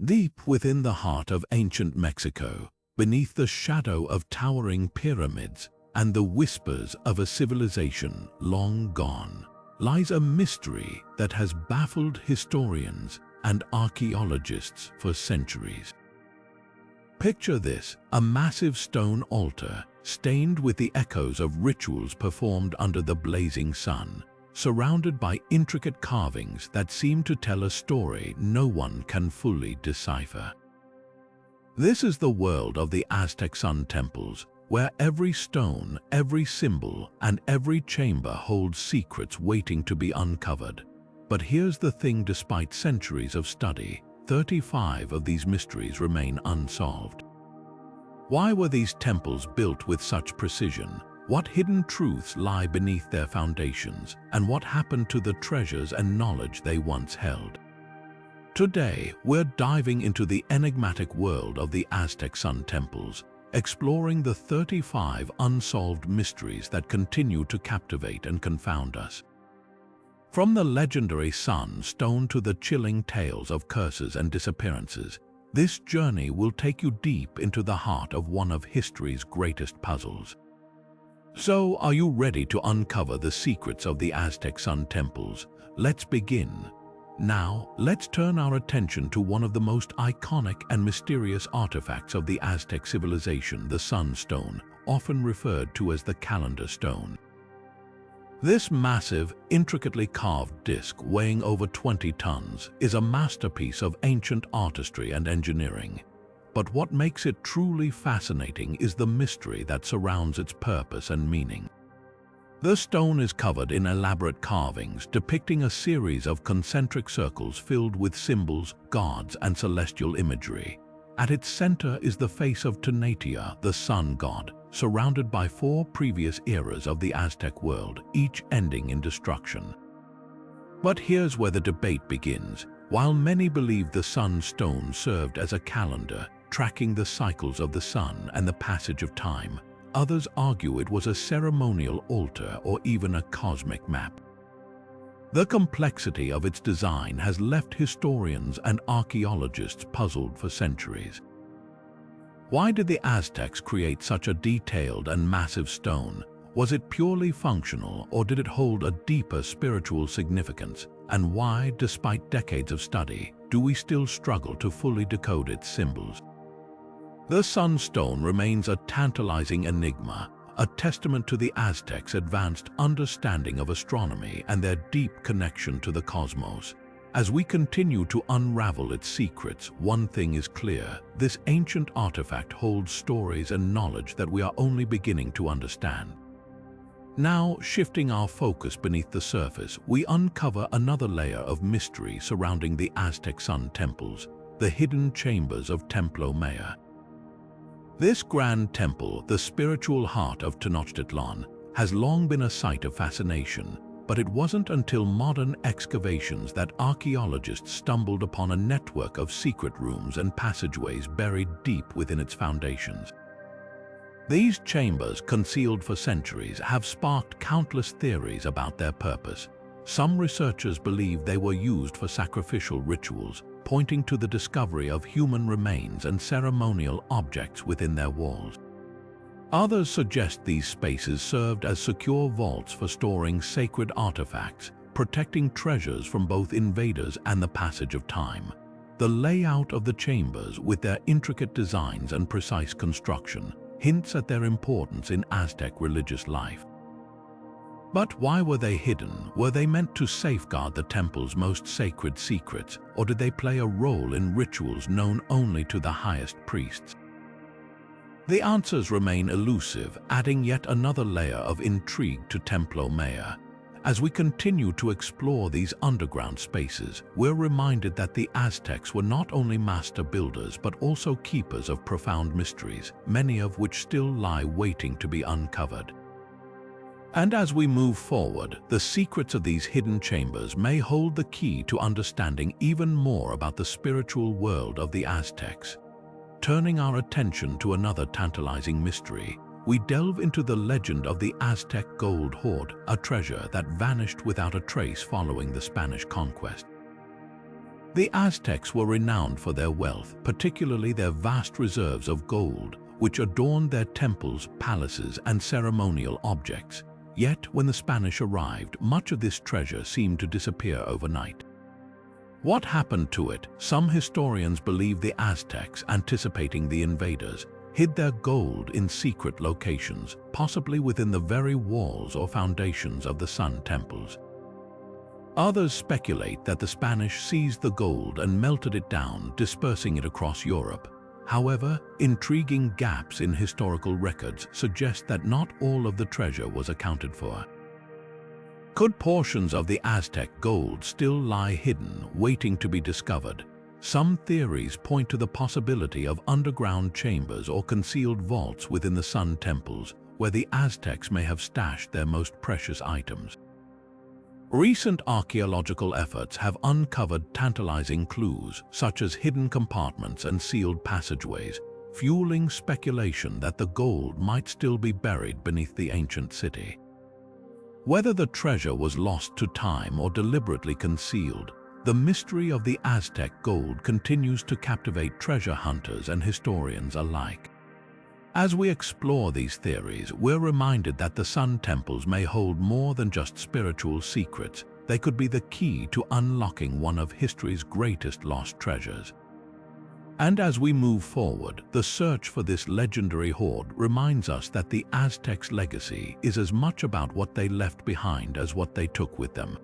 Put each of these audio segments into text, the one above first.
Deep within the heart of ancient Mexico, beneath the shadow of towering pyramids and the whispers of a civilization long gone, lies a mystery that has baffled historians and archaeologists for centuries. Picture this, a massive stone altar stained with the echoes of rituals performed under the blazing sun, surrounded by intricate carvings that seem to tell a story no one can fully decipher. This is the world of the Aztec Sun Temples, where every stone, every symbol, and every chamber holds secrets waiting to be uncovered. But here's the thing: despite centuries of study, 35 of these mysteries remain unsolved. Why were these temples built with such precision? What hidden truths lie beneath their foundations? And what happened to the treasures and knowledge they once held? Today, we're diving into the enigmatic world of the Aztec Sun Temples, exploring the 35 unsolved mysteries that continue to captivate and confound us. From the legendary sun stone to the chilling tales of curses and disappearances, this journey will take you deep into the heart of one of history's greatest puzzles. So, are you ready to uncover the secrets of the Aztec Sun Temples? Let's begin. Now, let's turn our attention to one of the most iconic and mysterious artifacts of the Aztec civilization, the sunstone, often referred to as the calendar stone. This massive, intricately carved disc weighing over 20 tons is a masterpiece of ancient artistry and engineering. But what makes it truly fascinating is the mystery that surrounds its purpose and meaning. The stone is covered in elaborate carvings depicting a series of concentric circles filled with symbols, gods, and celestial imagery. At its center is the face of Tenochtitlan, the sun god, surrounded by 4 previous eras of the Aztec world, each ending in destruction. But here's where the debate begins. While many believe the sun stone served as a calendar, tracking the cycles of the sun and the passage of time, others argue it was a ceremonial altar or even a cosmic map. The complexity of its design has left historians and archaeologists puzzled for centuries. Why did the Aztecs create such a detailed and massive stone? Was it purely functional, or did it hold a deeper spiritual significance? And why, despite decades of study, do we still struggle to fully decode its symbols? The sunstone remains a tantalizing enigma, a testament to the Aztecs' advanced understanding of astronomy and their deep connection to the cosmos. As we continue to unravel its secrets, one thing is clear: this ancient artifact holds stories and knowledge that we are only beginning to understand. Now, shifting our focus beneath the surface, we uncover another layer of mystery surrounding the Aztec Sun Temples, the hidden chambers of Templo Mayor. This grand temple, the spiritual heart of Tenochtitlan, has long been a site of fascination, but it wasn't until modern excavations that archaeologists stumbled upon a network of secret rooms and passageways buried deep within its foundations. These chambers, concealed for centuries, have sparked countless theories about their purpose. Some researchers believe they were used for sacrificial rituals, pointing to the discovery of human remains and ceremonial objects within their walls. Others suggest these spaces served as secure vaults for storing sacred artifacts, protecting treasures from both invaders and the passage of time. The layout of the chambers, with their intricate designs and precise construction, hints at their importance in Aztec religious life. But why were they hidden? Were they meant to safeguard the temple's most sacred secrets, or did they play a role in rituals known only to the highest priests? The answers remain elusive, adding yet another layer of intrigue to Templo Mayor. As we continue to explore these underground spaces, we're reminded that the Aztecs were not only master builders but also keepers of profound mysteries, many of which still lie waiting to be uncovered. And as we move forward, the secrets of these hidden chambers may hold the key to understanding even more about the spiritual world of the Aztecs. Turning our attention to another tantalizing mystery, we delve into the legend of the Aztec gold hoard, a treasure that vanished without a trace following the Spanish conquest. The Aztecs were renowned for their wealth, particularly their vast reserves of gold, which adorned their temples, palaces, and ceremonial objects. Yet, when the Spanish arrived, much of this treasure seemed to disappear overnight. What happened to it? Some historians believe the Aztecs, anticipating the invaders, hid their gold in secret locations, possibly within the very walls or foundations of the Sun Temples. Others speculate that the Spanish seized the gold and melted it down, dispersing it across Europe. However, intriguing gaps in historical records suggest that not all of the treasure was accounted for. Could portions of the Aztec gold still lie hidden, waiting to be discovered? Some theories point to the possibility of underground chambers or concealed vaults within the Sun Temples, where the Aztecs may have stashed their most precious items. Recent archaeological efforts have uncovered tantalizing clues, such as hidden compartments and sealed passageways, fueling speculation that the gold might still be buried beneath the ancient city. Whether the treasure was lost to time or deliberately concealed, the mystery of the Aztec gold continues to captivate treasure hunters and historians alike. As we explore these theories, we're reminded that the Sun Temples may hold more than just spiritual secrets. They could be the key to unlocking one of history's greatest lost treasures. And as we move forward, the search for this legendary hoard reminds us that the Aztecs' legacy is as much about what they left behind as what they took with them.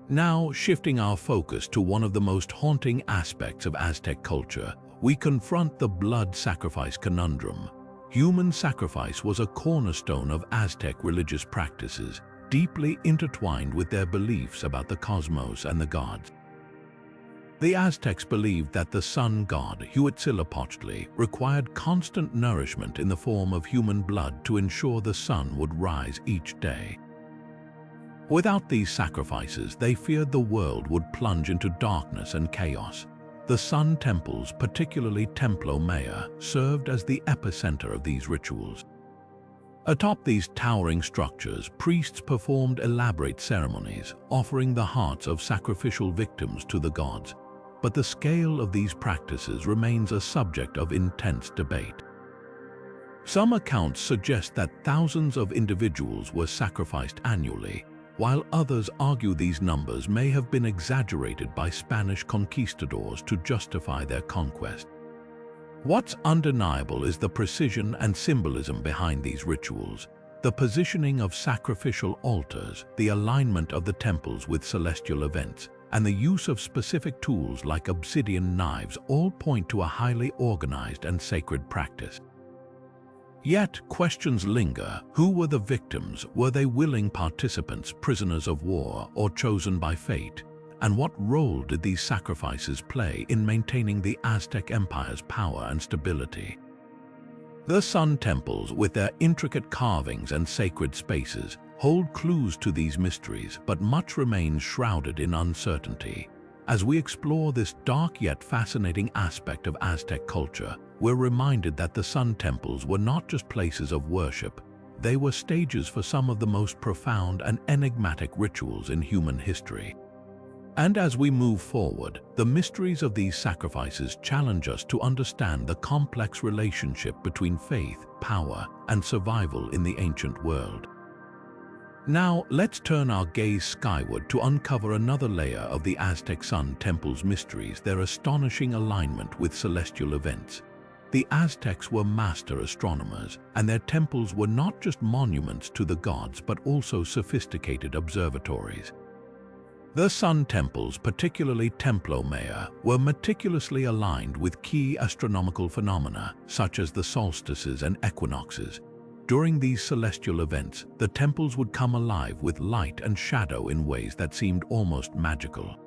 Now, shifting our focus to one of the most haunting aspects of Aztec culture, we confront the blood sacrifice conundrum. Human sacrifice was a cornerstone of Aztec religious practices, deeply intertwined with their beliefs about the cosmos and the gods. The Aztecs believed that the sun god, Huitzilopochtli, required constant nourishment in the form of human blood to ensure the sun would rise each day. Without these sacrifices, they feared the world would plunge into darkness and chaos. The Sun Temples, particularly Templo Mayor, served as the epicenter of these rituals. Atop these towering structures, priests performed elaborate ceremonies, offering the hearts of sacrificial victims to the gods. But the scale of these practices remains a subject of intense debate. Some accounts suggest that thousands of individuals were sacrificed annually, while others argue these numbers may have been exaggerated by Spanish conquistadors to justify their conquest. What's undeniable is the precision and symbolism behind these rituals. The positioning of sacrificial altars, the alignment of the temples with celestial events, and the use of specific tools like obsidian knives all point to a highly organized and sacred practice. Yet, questions linger. Who were the victims? Were they willing participants, prisoners of war, or chosen by fate? And what role did these sacrifices play in maintaining the Aztec Empire's power and stability? The Sun Temples, with their intricate carvings and sacred spaces, hold clues to these mysteries, but much remains shrouded in uncertainty. As we explore this dark yet fascinating aspect of Aztec culture, we're reminded that the Sun Temples were not just places of worship. They were stages for some of the most profound and enigmatic rituals in human history. And as we move forward, the mysteries of these sacrifices challenge us to understand the complex relationship between faith, power, and survival in the ancient world. Now, let's turn our gaze skyward to uncover another layer of the Aztec Sun Temples' mysteries, their astonishing alignment with celestial events. The Aztecs were master astronomers, and their temples were not just monuments to the gods but also sophisticated observatories. The Sun Temples, particularly Templo Mayor, were meticulously aligned with key astronomical phenomena, such as the solstices and equinoxes. During these celestial events, the temples would come alive with light and shadow in ways that seemed almost magical.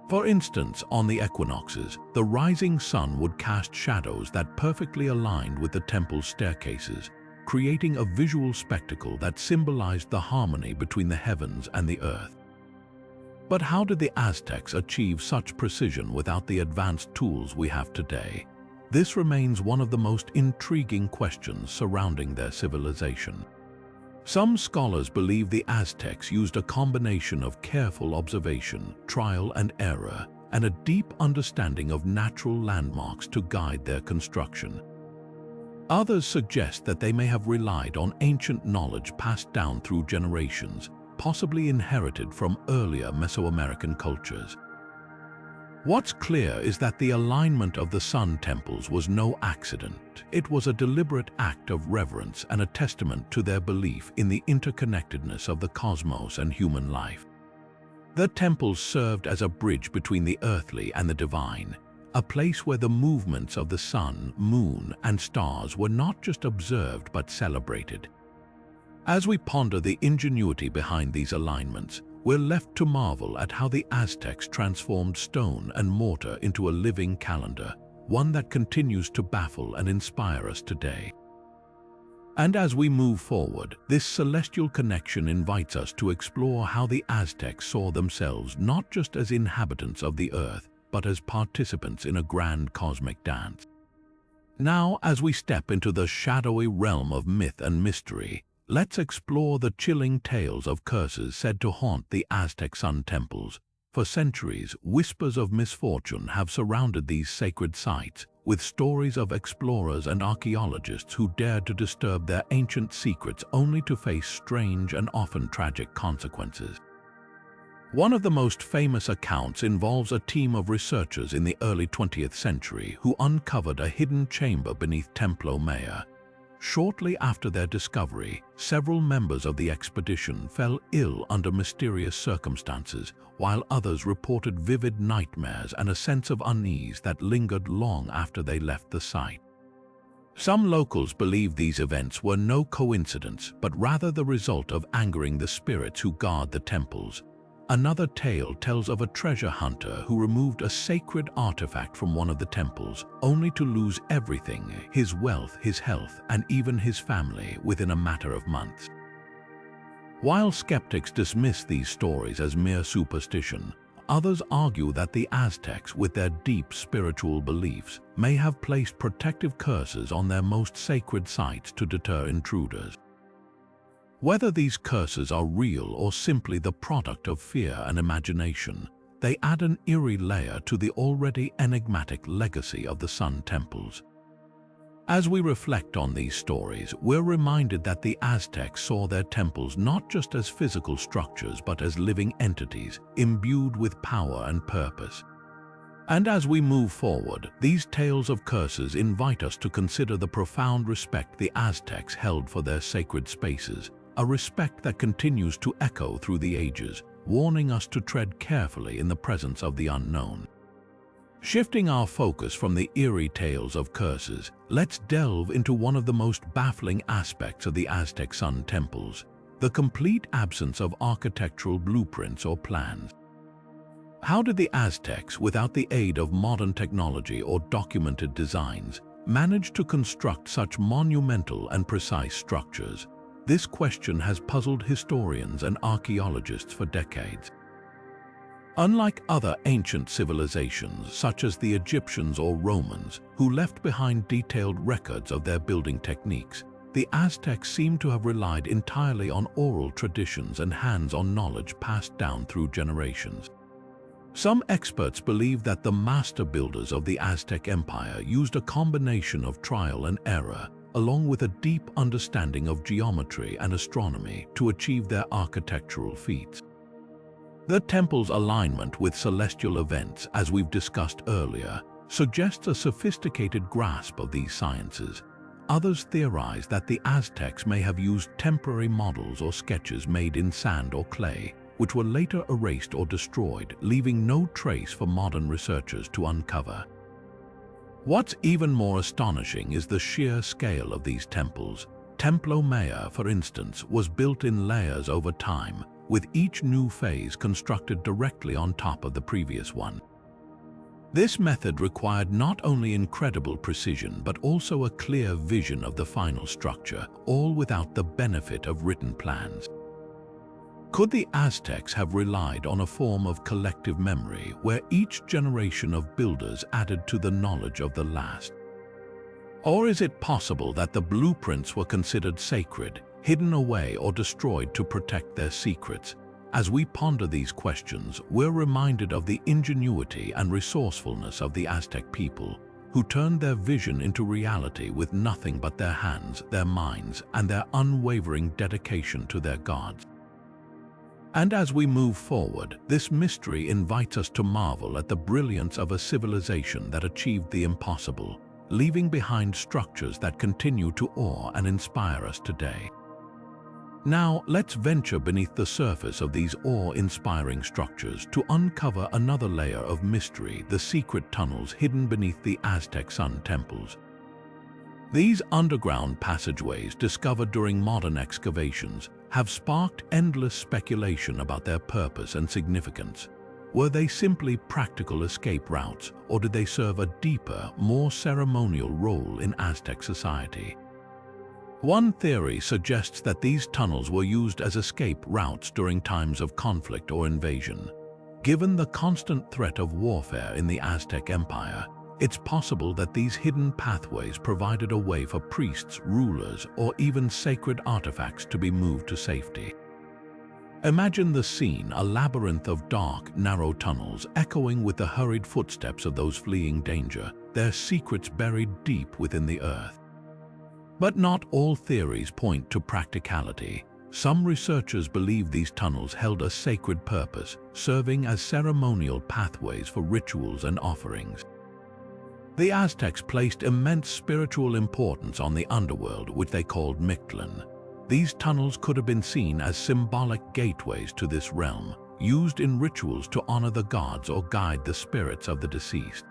For instance, on the equinoxes, the rising sun would cast shadows that perfectly aligned with the temple's staircases, creating a visual spectacle that symbolized the harmony between the heavens and the earth. But how did the Aztecs achieve such precision without the advanced tools we have today? This remains one of the most intriguing questions surrounding their civilization. Some scholars believe the Aztecs used a combination of careful observation, trial and error, and a deep understanding of natural landmarks to guide their construction. Others suggest that they may have relied on ancient knowledge passed down through generations, possibly inherited from earlier Mesoamerican cultures. What's clear is that the alignment of the Sun Temples was no accident. It was a deliberate act of reverence and a testament to their belief in the interconnectedness of the cosmos and human life. The temples served as a bridge between the earthly and the divine, a place where the movements of the sun, moon, and stars were not just observed but celebrated. As we ponder the ingenuity behind these alignments, we're left to marvel at how the Aztecs transformed stone and mortar into a living calendar, one that continues to baffle and inspire us today. And as we move forward, this celestial connection invites us to explore how the Aztecs saw themselves not just as inhabitants of the earth, but as participants in a grand cosmic dance. Now, as we step into the shadowy realm of myth and mystery, let's explore the chilling tales of curses said to haunt the Aztec Sun Temples. For centuries, whispers of misfortune have surrounded these sacred sites, with stories of explorers and archaeologists who dared to disturb their ancient secrets only to face strange and often tragic consequences. One of the most famous accounts involves a team of researchers in the early 20th century who uncovered a hidden chamber beneath Templo Mayor. Shortly after their discovery, several members of the expedition fell ill under mysterious circumstances, while others reported vivid nightmares and a sense of unease that lingered long after they left the site. Some locals believe these events were no coincidence, but rather the result of angering the spirits who guard the temples. Another tale tells of a treasure hunter who removed a sacred artifact from one of the temples, only to lose everything, his wealth, his health, and even his family, within a matter of months. While skeptics dismiss these stories as mere superstition, others argue that the Aztecs, with their deep spiritual beliefs, may have placed protective curses on their most sacred sites to deter intruders. Whether these curses are real or simply the product of fear and imagination, they add an eerie layer to the already enigmatic legacy of the Sun Temples. As we reflect on these stories, we're reminded that the Aztecs saw their temples not just as physical structures but as living entities, imbued with power and purpose. And as we move forward, these tales of curses invite us to consider the profound respect the Aztecs held for their sacred spaces, a respect that continues to echo through the ages, warning us to tread carefully in the presence of the unknown. Shifting our focus from the eerie tales of curses, let's delve into one of the most baffling aspects of the Aztec Sun Temples: the complete absence of architectural blueprints or plans. How did the Aztecs, without the aid of modern technology or documented designs, manage to construct such monumental and precise structures? This question has puzzled historians and archaeologists for decades. Unlike other ancient civilizations, such as the Egyptians or Romans, who left behind detailed records of their building techniques, the Aztecs seem to have relied entirely on oral traditions and hands-on knowledge passed down through generations. Some experts believe that the master builders of the Aztec Empire used a combination of trial and error, along with a deep understanding of geometry and astronomy, to achieve their architectural feats. The temple's alignment with celestial events, as we've discussed earlier, suggests a sophisticated grasp of these sciences. Others theorize that the Aztecs may have used temporary models or sketches made in sand or clay, which were later erased or destroyed, leaving no trace for modern researchers to uncover. What's even more astonishing is the sheer scale of these temples. Templo Mayor, for instance, was built in layers over time, with each new phase constructed directly on top of the previous one. This method required not only incredible precision but also a clear vision of the final structure, all without the benefit of written plans. Could the Aztecs have relied on a form of collective memory where each generation of builders added to the knowledge of the last? Or is it possible that the blueprints were considered sacred, hidden away or destroyed to protect their secrets? As we ponder these questions, we're reminded of the ingenuity and resourcefulness of the Aztec people, who turned their vision into reality with nothing but their hands, their minds, and their unwavering dedication to their gods. And as we move forward, this mystery invites us to marvel at the brilliance of a civilization that achieved the impossible, leaving behind structures that continue to awe and inspire us today. Now, let's venture beneath the surface of these awe-inspiring structures to uncover another layer of mystery: the secret tunnels hidden beneath the Aztec Sun Temples. These underground passageways, discovered during modern excavations, have sparked endless speculation about their purpose and significance. Were they simply practical escape routes, or did they serve a deeper, more ceremonial role in Aztec society? One theory suggests that these tunnels were used as escape routes during times of conflict or invasion. Given the constant threat of warfare in the Aztec Empire, it's possible that these hidden pathways provided a way for priests, rulers, or even sacred artifacts to be moved to safety. Imagine the scene: a labyrinth of dark, narrow tunnels echoing with the hurried footsteps of those fleeing danger, their secrets buried deep within the earth. But not all theories point to practicality. Some researchers believe these tunnels held a sacred purpose, serving as ceremonial pathways for rituals and offerings. The Aztecs placed immense spiritual importance on the underworld, which they called Mictlan. These tunnels could have been seen as symbolic gateways to this realm, used in rituals to honor the gods or guide the spirits of the deceased.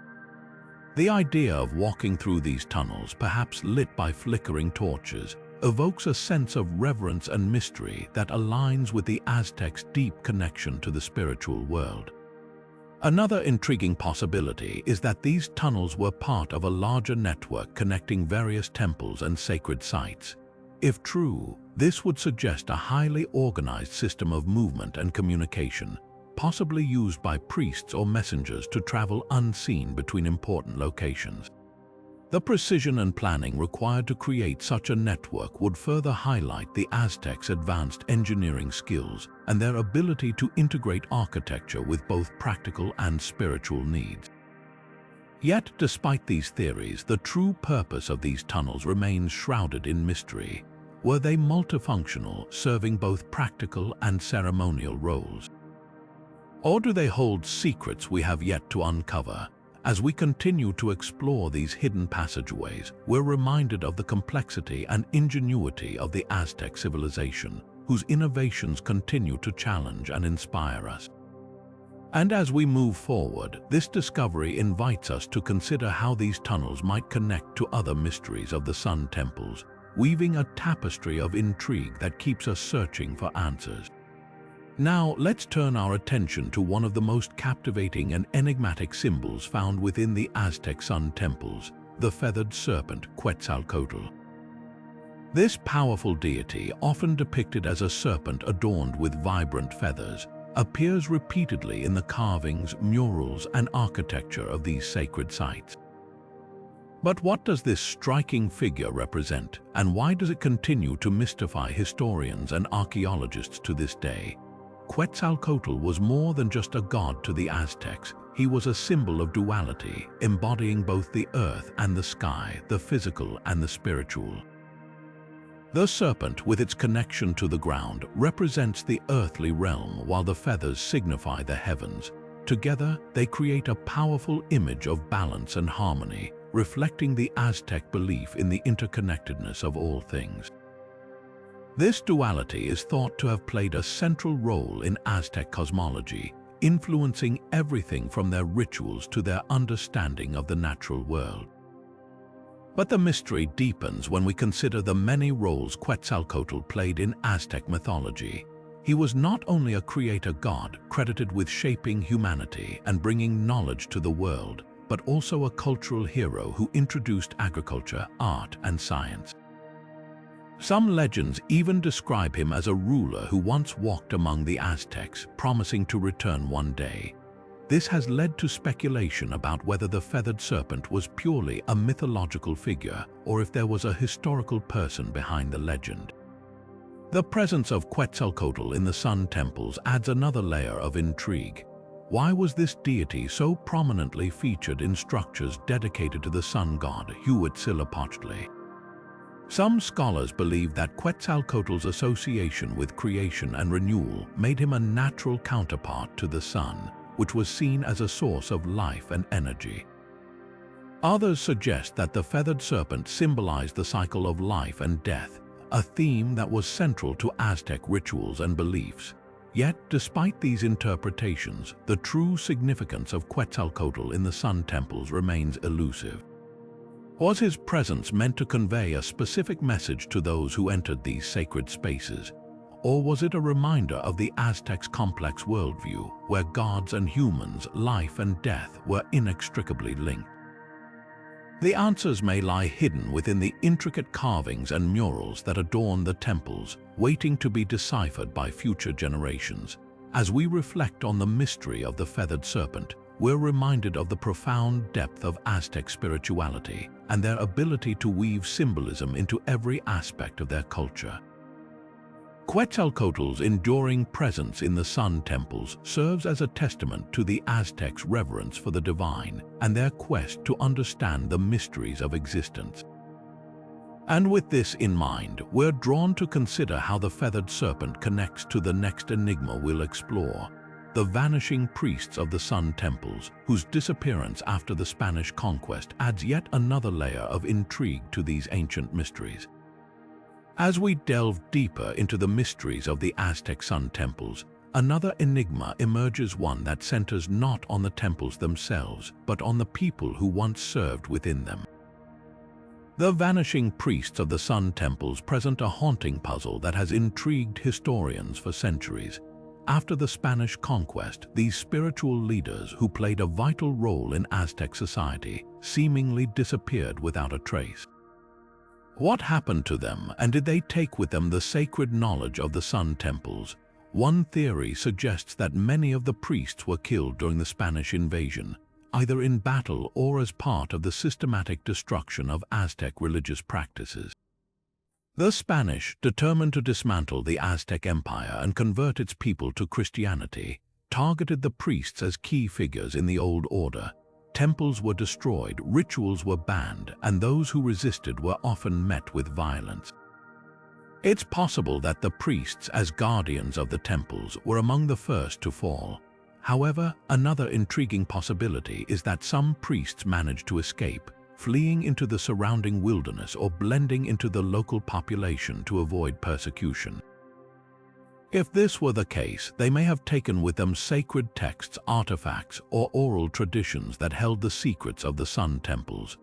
The idea of walking through these tunnels, perhaps lit by flickering torches, evokes a sense of reverence and mystery that aligns with the Aztecs' deep connection to the spiritual world. Another intriguing possibility is that these tunnels were part of a larger network connecting various temples and sacred sites. If true, this would suggest a highly organized system of movement and communication, possibly used by priests or messengers to travel unseen between important locations. The precision and planning required to create such a network would further highlight the Aztecs' advanced engineering skills and their ability to integrate architecture with both practical and spiritual needs. Yet, despite these theories, the true purpose of these tunnels remains shrouded in mystery. Were they multifunctional, serving both practical and ceremonial roles? Or do they hold secrets we have yet to uncover? As we continue to explore these hidden passageways, we're reminded of the complexity and ingenuity of the Aztec civilization, whose innovations continue to challenge and inspire us. And as we move forward, this discovery invites us to consider how these tunnels might connect to other mysteries of the Sun Temples, weaving a tapestry of intrigue that keeps us searching for answers. Now, let's turn our attention to one of the most captivating and enigmatic symbols found within the Aztec Sun Temples, the feathered serpent Quetzalcoatl. This powerful deity, often depicted as a serpent adorned with vibrant feathers, appears repeatedly in the carvings, murals, and architecture of these sacred sites. But what does this striking figure represent, and why does it continue to mystify historians and archaeologists to this day? Quetzalcoatl was more than just a god to the Aztecs. He was a symbol of duality, embodying both the earth and the sky, the physical and the spiritual. The serpent, with its connection to the ground, represents the earthly realm, while the feathers signify the heavens. Together, they create a powerful image of balance and harmony, reflecting the Aztec belief in the interconnectedness of all things. This duality is thought to have played a central role in Aztec cosmology, influencing everything from their rituals to their understanding of the natural world. But the mystery deepens when we consider the many roles Quetzalcoatl played in Aztec mythology. He was not only a creator god credited with shaping humanity and bringing knowledge to the world, but also a cultural hero who introduced agriculture, art, and science. Some legends even describe him as a ruler who once walked among the Aztecs, promising to return one day. This has led to speculation about whether the feathered serpent was purely a mythological figure or if there was a historical person behind the legend. The presence of Quetzalcoatl in the Sun Temples adds another layer of intrigue. Why was this deity so prominently featured in structures dedicated to the sun god Huitzilopochtli? Some scholars believe that Quetzalcoatl's association with creation and renewal made him a natural counterpart to the sun, which was seen as a source of life and energy. Others suggest that the feathered serpent symbolized the cycle of life and death, a theme that was central to Aztec rituals and beliefs. Yet, despite these interpretations, the true significance of Quetzalcoatl in the Sun Temples remains elusive. Was his presence meant to convey a specific message to those who entered these sacred spaces? Or was it a reminder of the Aztecs' complex worldview, where gods and humans, life and death, were inextricably linked? The answers may lie hidden within the intricate carvings and murals that adorn the temples, waiting to be deciphered by future generations. As we reflect on the mystery of the feathered serpent, we're reminded of the profound depth of Aztec spirituality and their ability to weave symbolism into every aspect of their culture. Quetzalcoatl's enduring presence in the Sun Temples serves as a testament to the Aztecs' reverence for the divine and their quest to understand the mysteries of existence. And with this in mind, we're drawn to consider how the feathered serpent connects to the next enigma we'll explore: the vanishing priests of the Sun Temples, whose disappearance after the Spanish conquest adds yet another layer of intrigue to these ancient mysteries. As we delve deeper into the mysteries of the Aztec Sun Temples, another enigma emerges, one that centers not on the temples themselves, but on the people who once served within them. The vanishing priests of the Sun Temples present a haunting puzzle that has intrigued historians for centuries. After the Spanish conquest, these spiritual leaders who played a vital role in Aztec society seemingly disappeared without a trace. What happened to them, and did they take with them the sacred knowledge of the Sun Temples? One theory suggests that many of the priests were killed during the Spanish invasion, either in battle or as part of the systematic destruction of Aztec religious practices. The Spanish, determined to dismantle the Aztec Empire and convert its people to Christianity, targeted the priests as key figures in the old order. Temples were destroyed, rituals were banned, and those who resisted were often met with violence. It's possible that the priests, as guardians of the temples, were among the first to fall. However, another intriguing possibility is that some priests managed to escape, fleeing into the surrounding wilderness or blending into the local population to avoid persecution. If this were the case, they may have taken with them sacred texts, artifacts, or oral traditions that held the secrets of the Sun Temples.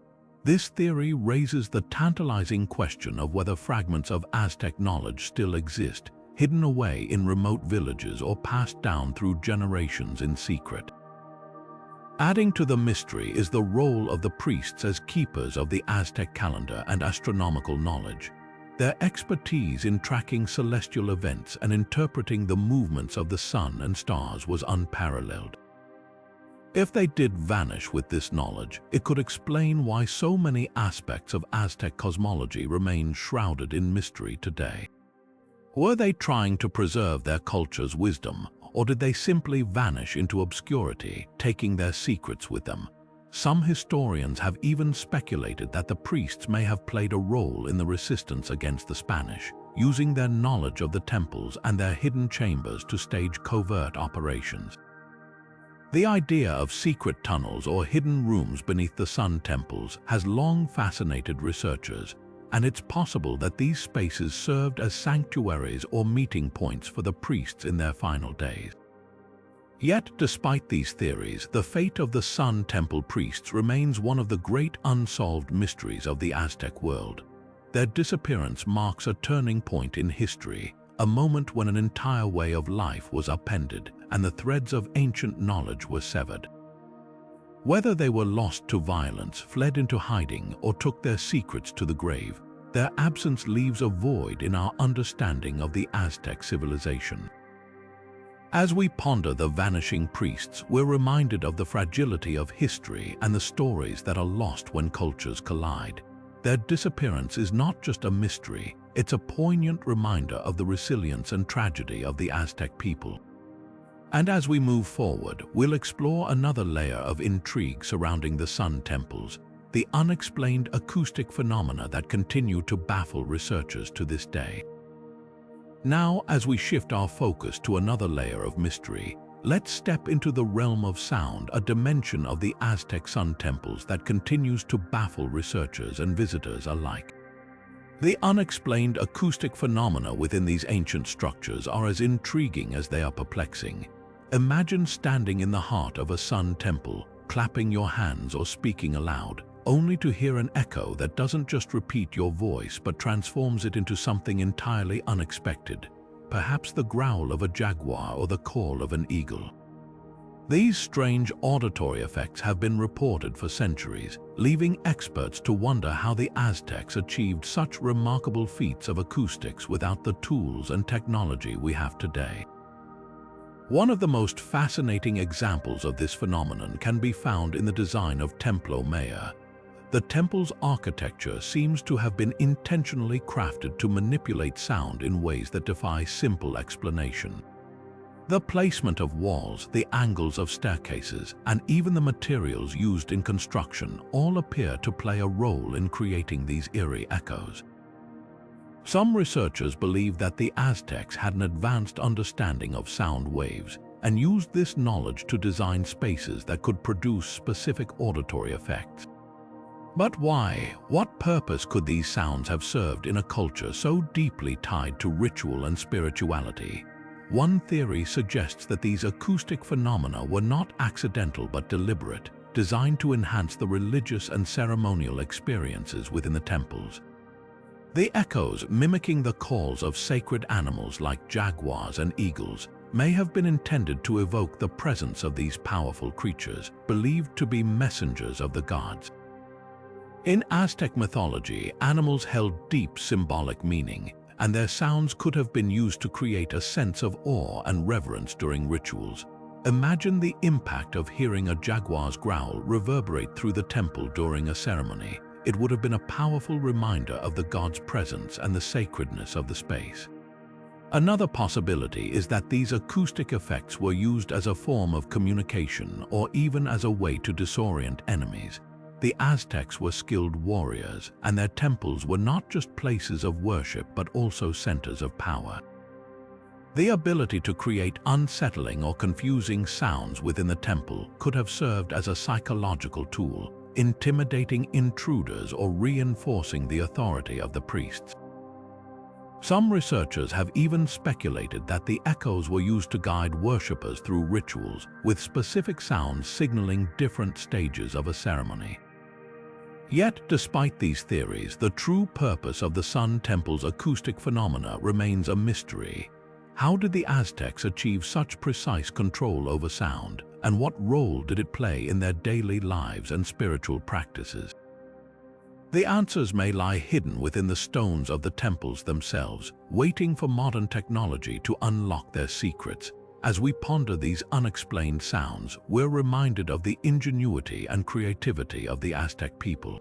This theory raises the tantalizing question of whether fragments of Aztec knowledge still exist, hidden away in remote villages or passed down through generations in secret. Adding to the mystery is the role of the priests as keepers of the Aztec calendar and astronomical knowledge. Their expertise in tracking celestial events and interpreting the movements of the sun and stars was unparalleled. If they did vanish with this knowledge, it could explain why so many aspects of Aztec cosmology remain shrouded in mystery today. Were they trying to preserve their culture's wisdom, or did they simply vanish into obscurity, taking their secrets with them? Some historians have even speculated that the priests may have played a role in the resistance against the Spanish, using their knowledge of the temples and their hidden chambers to stage covert operations. The idea of secret tunnels or hidden rooms beneath the Sun Temples has long fascinated researchers, and it's possible that these spaces served as sanctuaries or meeting points for the priests in their final days. Yet, despite these theories, the fate of the Sun Temple priests remains one of the great unsolved mysteries of the Aztec world. Their disappearance marks a turning point in history, a moment when an entire way of life was upended and the threads of ancient knowledge were severed. Whether they were lost to violence, fled into hiding, or took their secrets to the grave, their absence leaves a void in our understanding of the Aztec civilization. As we ponder the vanishing priests, we're reminded of the fragility of history and the stories that are lost when cultures collide. Their disappearance is not just a mystery, it's a poignant reminder of the resilience and tragedy of the Aztec people. And as we move forward, we'll explore another layer of intrigue surrounding the Sun Temples, the unexplained acoustic phenomena that continue to baffle researchers to this day. Now, as we shift our focus to another layer of mystery, let's step into the realm of sound, a dimension of the Aztec Sun Temples that continues to baffle researchers and visitors alike. The unexplained acoustic phenomena within these ancient structures are as intriguing as they are perplexing. Imagine standing in the heart of a sun temple, clapping your hands or speaking aloud, only to hear an echo that doesn't just repeat your voice but transforms it into something entirely unexpected, perhaps the growl of a jaguar or the call of an eagle. These strange auditory effects have been reported for centuries, leaving experts to wonder how the Aztecs achieved such remarkable feats of acoustics without the tools and technology we have today. One of the most fascinating examples of this phenomenon can be found in the design of Templo Mayor. The temple's architecture seems to have been intentionally crafted to manipulate sound in ways that defy simple explanation. The placement of walls, the angles of staircases, and even the materials used in construction all appear to play a role in creating these eerie echoes. Some researchers believe that the Aztecs had an advanced understanding of sound waves and used this knowledge to design spaces that could produce specific auditory effects. But why? What purpose could these sounds have served in a culture so deeply tied to ritual and spirituality? One theory suggests that these acoustic phenomena were not accidental but deliberate, designed to enhance the religious and ceremonial experiences within the temples. The echoes, mimicking the calls of sacred animals like jaguars and eagles, may have been intended to evoke the presence of these powerful creatures, believed to be messengers of the gods. In Aztec mythology, animals held deep symbolic meaning, and their sounds could have been used to create a sense of awe and reverence during rituals. Imagine the impact of hearing a jaguar's growl reverberate through the temple during a ceremony. It would have been a powerful reminder of the god's presence and the sacredness of the space. Another possibility is that these acoustic effects were used as a form of communication or even as a way to disorient enemies. The Aztecs were skilled warriors, and their temples were not just places of worship but also centers of power. The ability to create unsettling or confusing sounds within the temple could have served as a psychological tool, intimidating intruders or reinforcing the authority of the priests. Some researchers have even speculated that the echoes were used to guide worshippers through rituals, with specific sounds signaling different stages of a ceremony. Yet, despite these theories, the true purpose of the Sun Temple's acoustic phenomena remains a mystery. How did the Aztecs achieve such precise control over sound, and what role did it play in their daily lives and spiritual practices? The answers may lie hidden within the stones of the temples themselves, waiting for modern technology to unlock their secrets. As we ponder these unexplained sounds, we're reminded of the ingenuity and creativity of the Aztec people.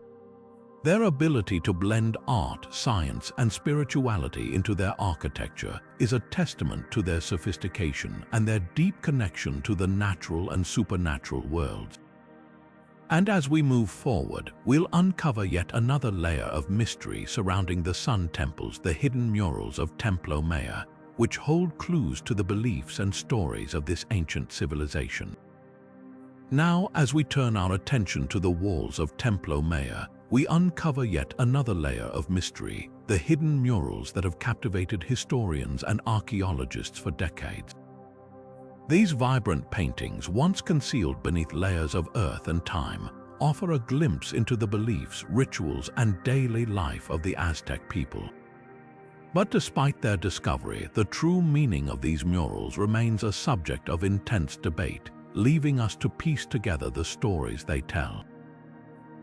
Their ability to blend art, science, and spirituality into their architecture is a testament to their sophistication and their deep connection to the natural and supernatural worlds. And as we move forward, we'll uncover yet another layer of mystery surrounding the Sun Temples, the hidden murals of Templo Mayor, which hold clues to the beliefs and stories of this ancient civilization. Now, as we turn our attention to the walls of Templo Mayor, we uncover yet another layer of mystery, the hidden murals that have captivated historians and archaeologists for decades. These vibrant paintings, once concealed beneath layers of earth and time, offer a glimpse into the beliefs, rituals, and daily life of the Aztec people. But despite their discovery, the true meaning of these murals remains a subject of intense debate, leaving us to piece together the stories they tell.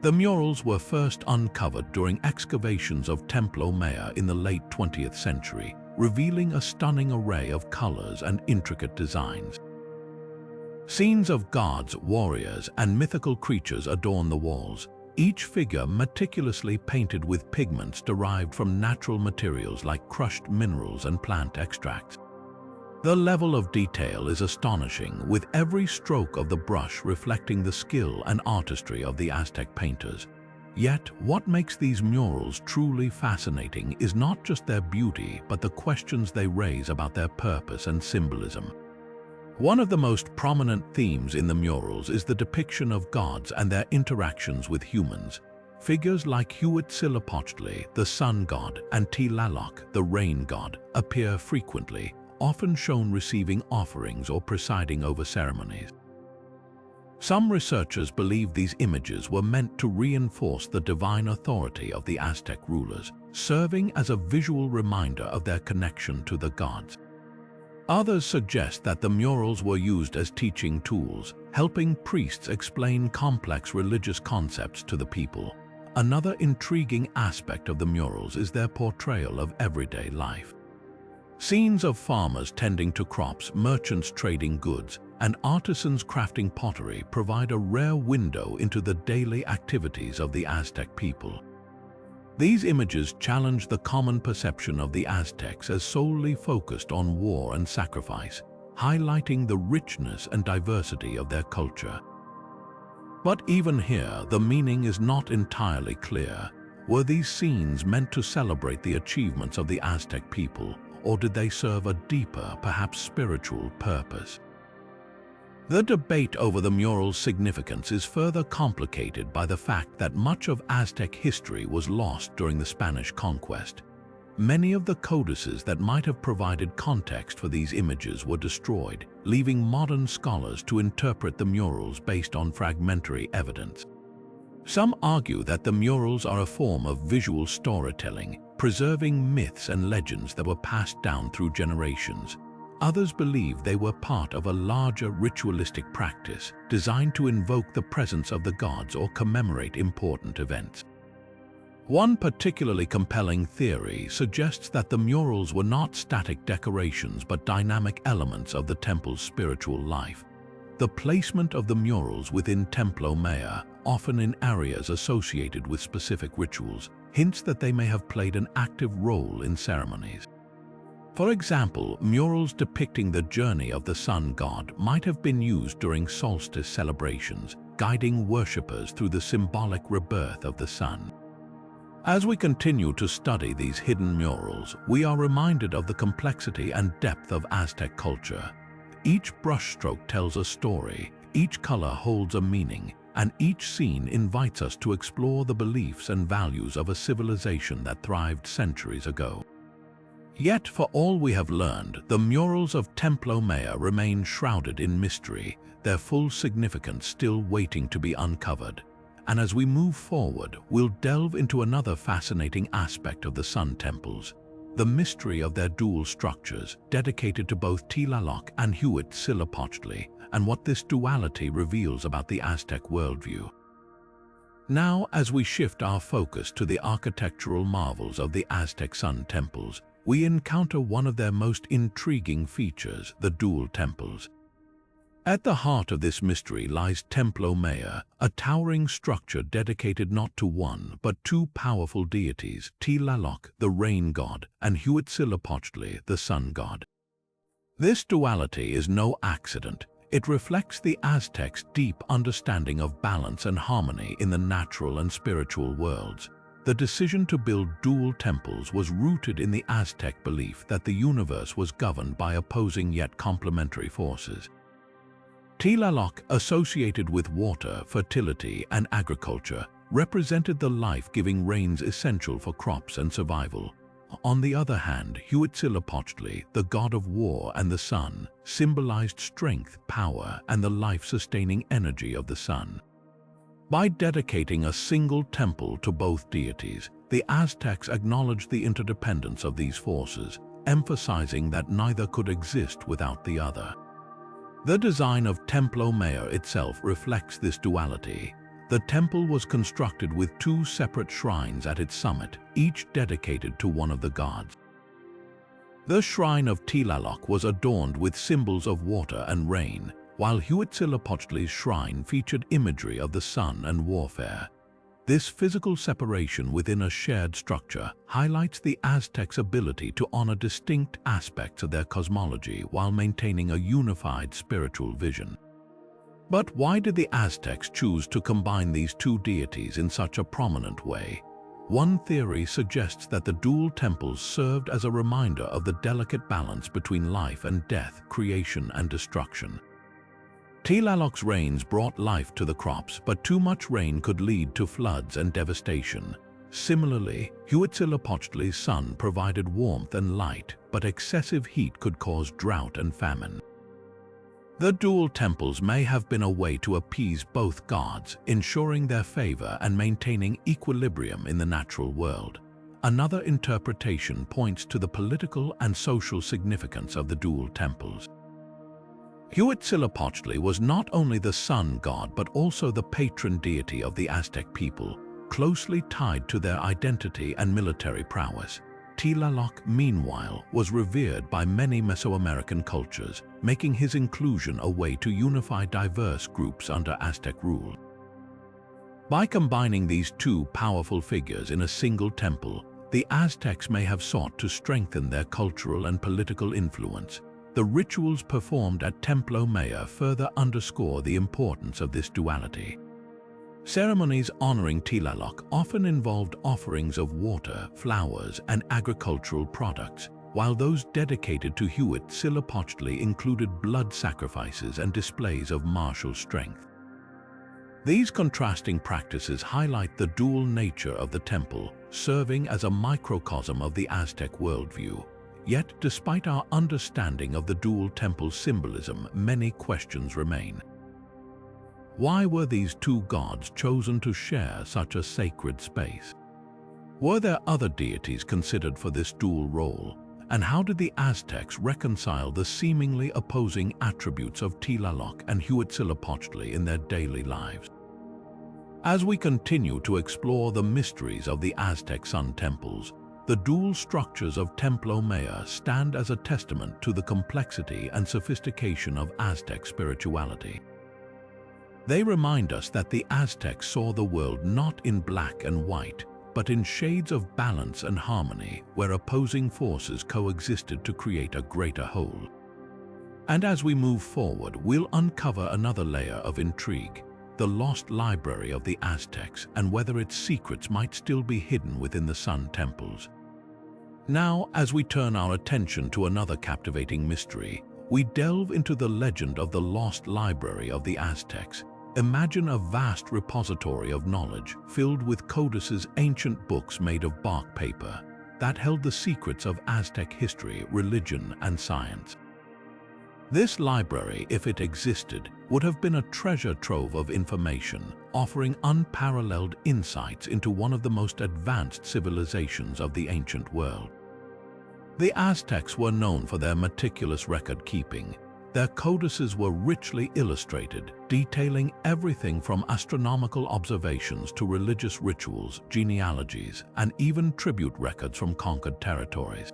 The murals were first uncovered during excavations of Templo Mayor in the late 20th century, revealing a stunning array of colors and intricate designs. Scenes of gods, warriors, and mythical creatures adorn the walls, each figure meticulously painted with pigments derived from natural materials like crushed minerals and plant extracts. The level of detail is astonishing, with every stroke of the brush reflecting the skill and artistry of the Aztec painters. Yet, what makes these murals truly fascinating is not just their beauty, but the questions they raise about their purpose and symbolism. One of the most prominent themes in the murals is the depiction of gods and their interactions with humans. Figures like Huitzilopochtli, the sun god, and Tlaloc, the rain god, appear frequently, often shown receiving offerings or presiding over ceremonies. Some researchers believe these images were meant to reinforce the divine authority of the Aztec rulers, serving as a visual reminder of their connection to the gods. Others suggest that the murals were used as teaching tools, helping priests explain complex religious concepts to the people. Another intriguing aspect of the murals is their portrayal of everyday life. Scenes of farmers tending to crops, merchants trading goods, and artisans crafting pottery provide a rare window into the daily activities of the Aztec people. These images challenge the common perception of the Aztecs as solely focused on war and sacrifice, highlighting the richness and diversity of their culture. But even here, the meaning is not entirely clear. Were these scenes meant to celebrate the achievements of the Aztec people, or did they serve a deeper, perhaps spiritual purpose? The debate over the mural's significance is further complicated by the fact that much of Aztec history was lost during the Spanish conquest. Many of the codices that might have provided context for these images were destroyed, leaving modern scholars to interpret the murals based on fragmentary evidence. Some argue that the murals are a form of visual storytelling, preserving myths and legends that were passed down through generations. Others believe they were part of a larger ritualistic practice designed to invoke the presence of the gods or commemorate important events. One particularly compelling theory suggests that the murals were not static decorations but dynamic elements of the temple's spiritual life. The placement of the murals within Templo Mayor, often in areas associated with specific rituals, hints that they may have played an active role in ceremonies. For example, murals depicting the journey of the sun god might have been used during solstice celebrations, guiding worshippers through the symbolic rebirth of the sun. As we continue to study these hidden murals, we are reminded of the complexity and depth of Aztec culture. Each brushstroke tells a story, each color holds a meaning, and each scene invites us to explore the beliefs and values of a civilization that thrived centuries ago. Yet, for all we have learned, the murals of Templo Mayor remain shrouded in mystery, their full significance still waiting to be uncovered. And as we move forward, we'll delve into another fascinating aspect of the Sun Temples, the mystery of their dual structures, dedicated to both Tlaloc and Huitzilopochtli, and what this duality reveals about the Aztec worldview. Now, as we shift our focus to the architectural marvels of the Aztec Sun Temples, we encounter one of their most intriguing features, the dual temples. At the heart of this mystery lies Templo Mayor, a towering structure dedicated not to one, but two powerful deities, Tlaloc, the rain god, and Huitzilopochtli, the sun god. This duality is no accident. It reflects the Aztecs' deep understanding of balance and harmony in the natural and spiritual worlds. The decision to build dual temples was rooted in the Aztec belief that the universe was governed by opposing yet complementary forces. Tlaloc, associated with water, fertility, and agriculture, represented the life-giving rains essential for crops and survival. On the other hand, Huitzilopochtli, the god of war and the sun, symbolized strength, power, and the life-sustaining energy of the sun. By dedicating a single temple to both deities, the Aztecs acknowledged the interdependence of these forces, emphasizing that neither could exist without the other. The design of Templo Mayor itself reflects this duality. The temple was constructed with two separate shrines at its summit, each dedicated to one of the gods. The shrine of Tlaloc was adorned with symbols of water and rain, while Huitzilopochtli's shrine featured imagery of the sun and warfare. This physical separation within a shared structure highlights the Aztecs' ability to honor distinct aspects of their cosmology while maintaining a unified spiritual vision. But why did the Aztecs choose to combine these two deities in such a prominent way? One theory suggests that the dual temples served as a reminder of the delicate balance between life and death, creation and destruction. Tlaloc's rains brought life to the crops, but too much rain could lead to floods and devastation. Similarly, Huitzilopochtli's sun provided warmth and light, but excessive heat could cause drought and famine. The dual temples may have been a way to appease both gods, ensuring their favor and maintaining equilibrium in the natural world. Another interpretation points to the political and social significance of the dual temples. Huitzilopochtli was not only the sun god but also the patron deity of the Aztec people, closely tied to their identity and military prowess. Tlaloc, meanwhile, was revered by many Mesoamerican cultures, making his inclusion a way to unify diverse groups under Aztec rule. By combining these two powerful figures in a single temple, the Aztecs may have sought to strengthen their cultural and political influence. The rituals performed at Templo Mayor further underscore the importance of this duality. Ceremonies honoring Tlaloc often involved offerings of water, flowers, and agricultural products, while those dedicated to Huitzilopochtli included blood sacrifices and displays of martial strength. These contrasting practices highlight the dual nature of the temple, serving as a microcosm of the Aztec worldview. Yet, despite our understanding of the dual temple's symbolism, many questions remain. Why were these two gods chosen to share such a sacred space? Were there other deities considered for this dual role? And how did the Aztecs reconcile the seemingly opposing attributes of Tlaloc and Huitzilopochtli in their daily lives? As we continue to explore the mysteries of the Aztec Sun Temples, the dual structures of Templo Mayor stand as a testament to the complexity and sophistication of Aztec spirituality. They remind us that the Aztecs saw the world not in black and white, but in shades of balance and harmony, where opposing forces coexisted to create a greater whole. And as we move forward, we'll uncover another layer of intrigue: the lost library of the Aztecs and whether its secrets might still be hidden within the Sun Temples. Now, as we turn our attention to another captivating mystery, we delve into the legend of the lost library of the Aztecs. Imagine a vast repository of knowledge filled with codices, ancient books made of bark paper that held the secrets of Aztec history, religion, and science. This library, if it existed, would have been a treasure trove of information, offering unparalleled insights into one of the most advanced civilizations of the ancient world. The Aztecs were known for their meticulous record-keeping. Their codices were richly illustrated, detailing everything from astronomical observations to religious rituals, genealogies, and even tribute records from conquered territories.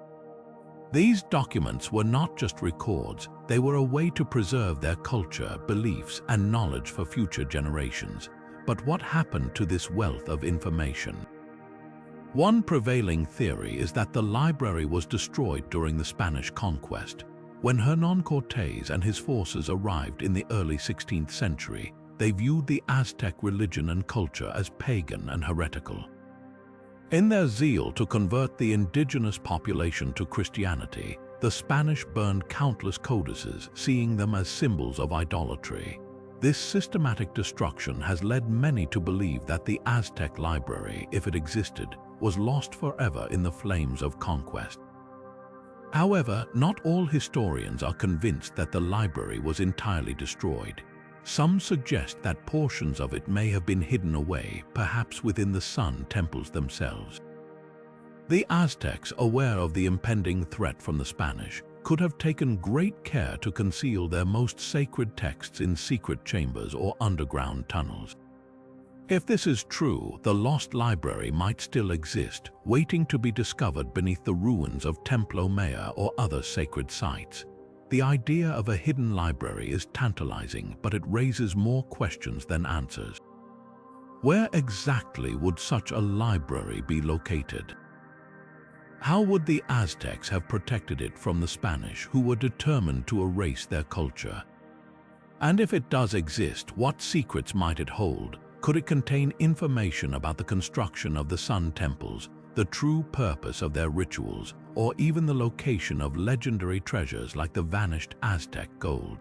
These documents were not just records, they were a way to preserve their culture, beliefs, and knowledge for future generations. But what happened to this wealth of information? One prevailing theory is that the library was destroyed during the Spanish conquest. When Hernán Cortés and his forces arrived in the early 16th century, they viewed the Aztec religion and culture as pagan and heretical. In their zeal to convert the indigenous population to Christianity, the Spanish burned countless codices, seeing them as symbols of idolatry. This systematic destruction has led many to believe that the Aztec library, if it existed, was lost forever in the flames of conquest. However, not all historians are convinced that the library was entirely destroyed. Some suggest that portions of it may have been hidden away, perhaps within the Sun Temples themselves. The Aztecs, aware of the impending threat from the Spanish, could have taken great care to conceal their most sacred texts in secret chambers or underground tunnels. If this is true, the lost library might still exist, waiting to be discovered beneath the ruins of Templo Mayor or other sacred sites. The idea of a hidden library is tantalizing, but it raises more questions than answers. Where exactly would such a library be located? How would the Aztecs have protected it from the Spanish, who were determined to erase their culture? And if it does exist, what secrets might it hold? Could it contain information about the construction of the Sun Temples, the true purpose of their rituals, or even the location of legendary treasures like the vanished Aztec gold?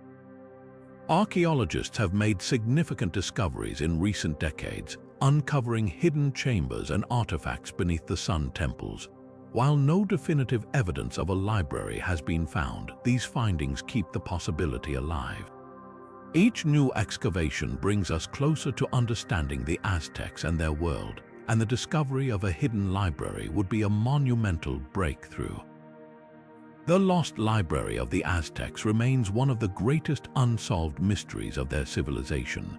Archaeologists have made significant discoveries in recent decades, uncovering hidden chambers and artifacts beneath the Sun Temples. While no definitive evidence of a library has been found, these findings keep the possibility alive. Each new excavation brings us closer to understanding the Aztecs and their world, and the discovery of a hidden library would be a monumental breakthrough. The lost library of the Aztecs remains one of the greatest unsolved mysteries of their civilization.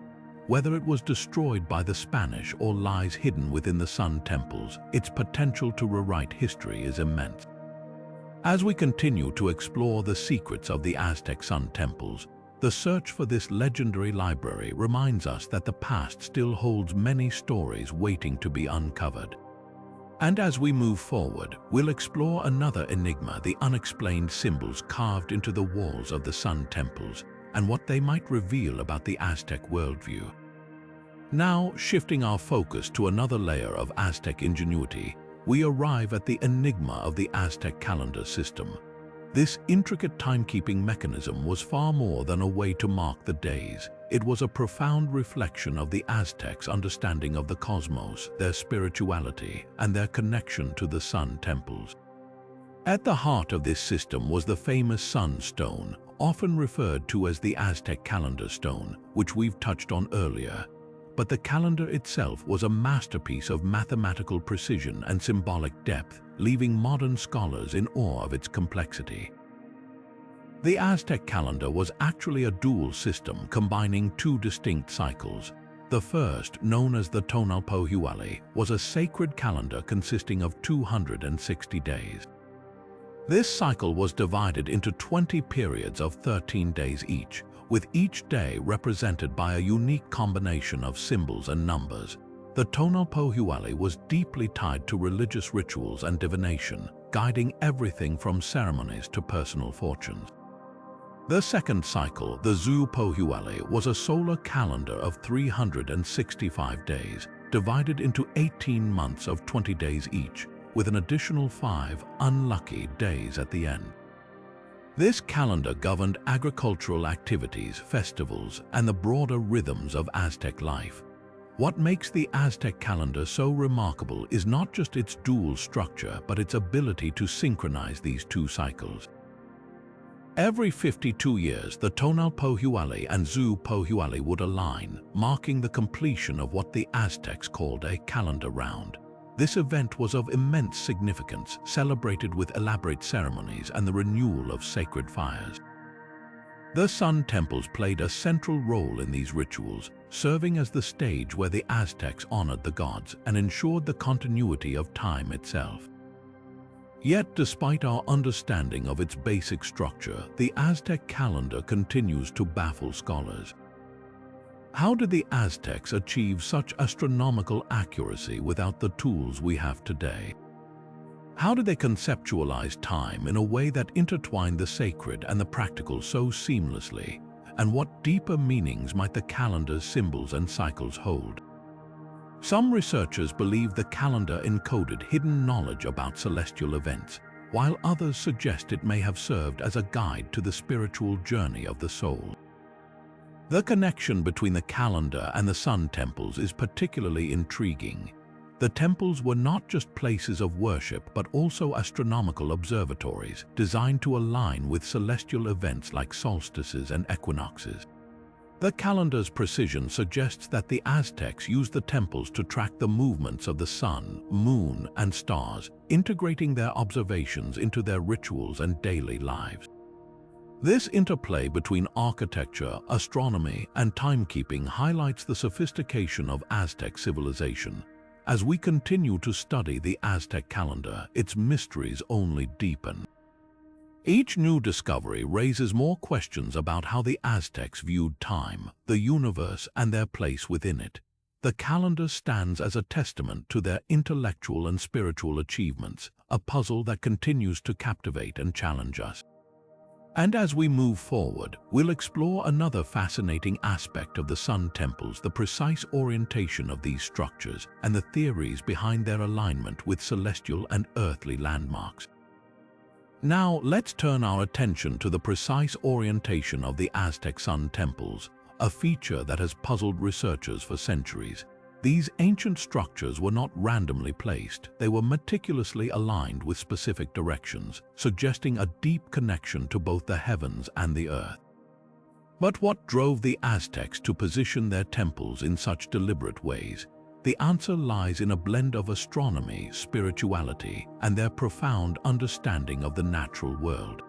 Whether it was destroyed by the Spanish or lies hidden within the Sun Temples, its potential to rewrite history is immense. As we continue to explore the secrets of the Aztec Sun Temples, the search for this legendary library reminds us that the past still holds many stories waiting to be uncovered. And as we move forward, we'll explore another enigma: the unexplained symbols carved into the walls of the Sun Temples, and what they might reveal about the Aztec worldview. Now, shifting our focus to another layer of Aztec ingenuity, we arrive at the enigma of the Aztec calendar system. This intricate timekeeping mechanism was far more than a way to mark the days. It was a profound reflection of the Aztecs' understanding of the cosmos, their spirituality, and their connection to the Sun Temples. At the heart of this system was the famous Sun Stone, often referred to as the Aztec calendar stone, which we've touched on earlier. But the calendar itself was a masterpiece of mathematical precision and symbolic depth, leaving modern scholars in awe of its complexity. The Aztec calendar was actually a dual system combining two distinct cycles. The first, known as the Tonalpohualli, was a sacred calendar consisting of 260 days. This cycle was divided into 20 periods of 13 days each, with each day represented by a unique combination of symbols and numbers. The Tonalpohualli was deeply tied to religious rituals and divination, guiding everything from ceremonies to personal fortunes. The second cycle, the Xiuhpohualli, was a solar calendar of 365 days, divided into 18 months of 20 days each, with an additional 5 unlucky days at the end. This calendar governed agricultural activities, festivals, and the broader rhythms of Aztec life. What makes the Aztec calendar so remarkable is not just its dual structure, but its ability to synchronize these two cycles. Every 52 years, the Tonalpohualli and Xiuhpohualli would align, marking the completion of what the Aztecs called a calendar round. This event was of immense significance, celebrated with elaborate ceremonies and the renewal of sacred fires. The Sun Temples played a central role in these rituals, serving as the stage where the Aztecs honored the gods and ensured the continuity of time itself. Yet, despite our understanding of its basic structure, the Aztec calendar continues to baffle scholars. How did the Aztecs achieve such astronomical accuracy without the tools we have today? How did they conceptualize time in a way that intertwined the sacred and the practical so seamlessly? And what deeper meanings might the calendar's symbols and cycles hold? Some researchers believe the calendar encoded hidden knowledge about celestial events, while others suggest it may have served as a guide to the spiritual journey of the soul. The connection between the calendar and the Sun Temples is particularly intriguing. The temples were not just places of worship, but also astronomical observatories designed to align with celestial events like solstices and equinoxes. The calendar's precision suggests that the Aztecs used the temples to track the movements of the sun, moon, and stars, integrating their observations into their rituals and daily lives. This interplay between architecture, astronomy, and timekeeping highlights the sophistication of Aztec civilization. As we continue to study the Aztec calendar, its mysteries only deepen. Each new discovery raises more questions about how the Aztecs viewed time, the universe, and their place within it. the calendar stands as a testament to their intellectual and spiritual achievements, a puzzle that continues to captivate and challenge us. And as we move forward, we'll explore another fascinating aspect of the Sun Temples, the precise orientation of these structures and the theories behind their alignment with celestial and earthly landmarks. Now, let's turn our attention to the precise orientation of the Aztec Sun Temples, a feature that has puzzled researchers for centuries. These ancient structures were not randomly placed, they were meticulously aligned with specific directions, suggesting a deep connection to both the heavens and the earth. But what drove the Aztecs to position their temples in such deliberate ways? The answer lies in a blend of astronomy, spirituality, and their profound understanding of the natural world.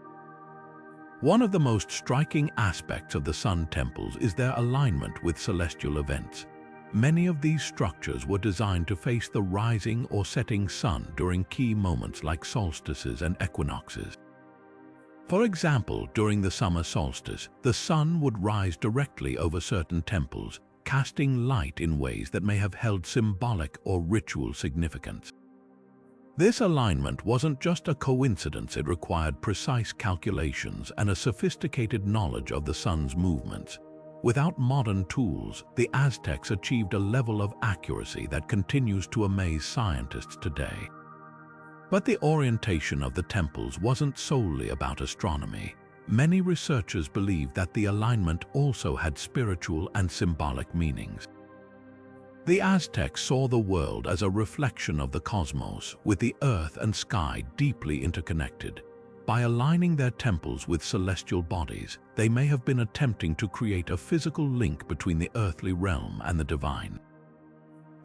One of the most striking aspects of the Sun Temples is their alignment with celestial events. Many of these structures were designed to face the rising or setting sun during key moments like solstices and equinoxes. For example, during the summer solstice, the sun would rise directly over certain temples, casting light in ways that may have held symbolic or ritual significance. This alignment wasn't just a coincidence, it required precise calculations and a sophisticated knowledge of the sun's movements. Without modern tools, the Aztecs achieved a level of accuracy that continues to amaze scientists today. But the orientation of the temples wasn't solely about astronomy. Many researchers believe that the alignment also had spiritual and symbolic meanings. The Aztecs saw the world as a reflection of the cosmos, with the earth and sky deeply interconnected. By aligning their temples with celestial bodies, they may have been attempting to create a physical link between the earthly realm and the divine.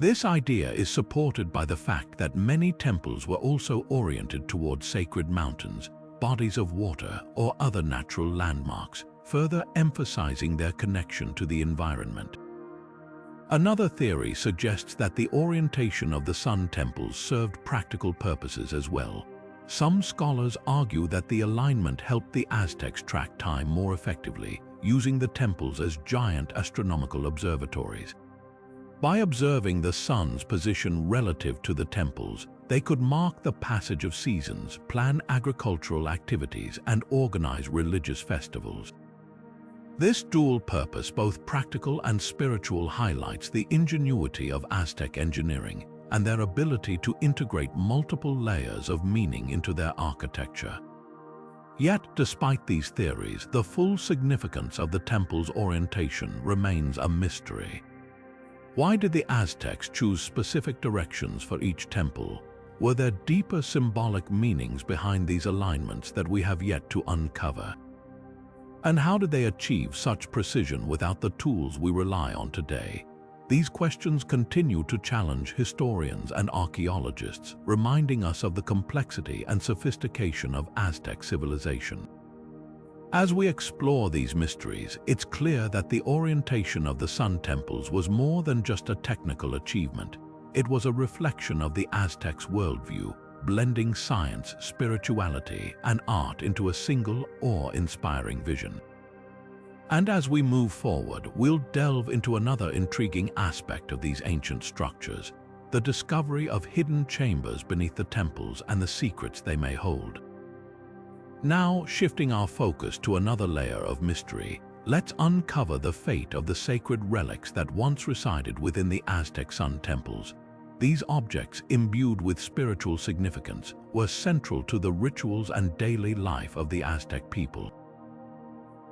This idea is supported by the fact that many temples were also oriented toward sacred mountains, bodies of water, or other natural landmarks, further emphasizing their connection to the environment. Another theory suggests that the orientation of the Sun Temples served practical purposes as well. Some scholars argue that the alignment helped the Aztecs track time more effectively, using the temples as giant astronomical observatories. By observing the sun's position relative to the temples, they could mark the passage of seasons, plan agricultural activities, and organize religious festivals. This dual purpose, both practical and spiritual, highlights the ingenuity of Aztec engineering and their ability to integrate multiple layers of meaning into their architecture. Yet, despite these theories, the full significance of the temple's orientation remains a mystery. Why did the Aztecs choose specific directions for each temple? Were there deeper symbolic meanings behind these alignments that we have yet to uncover? And how did they achieve such precision without the tools we rely on today? These questions continue to challenge historians and archaeologists, reminding us of the complexity and sophistication of Aztec civilization. As we explore these mysteries, it's clear that the orientation of the Sun Temples was more than just a technical achievement. It was a reflection of the Aztecs' worldview, blending science, spirituality, and art into a single, awe-inspiring vision. And as we move forward, we'll delve into another intriguing aspect of these ancient structures, the discovery of hidden chambers beneath the temples and the secrets they may hold. Now, shifting our focus to another layer of mystery, let's uncover the fate of the sacred relics that once resided within the Aztec Sun Temples. These objects, imbued with spiritual significance, were central to the rituals and daily life of the Aztec people.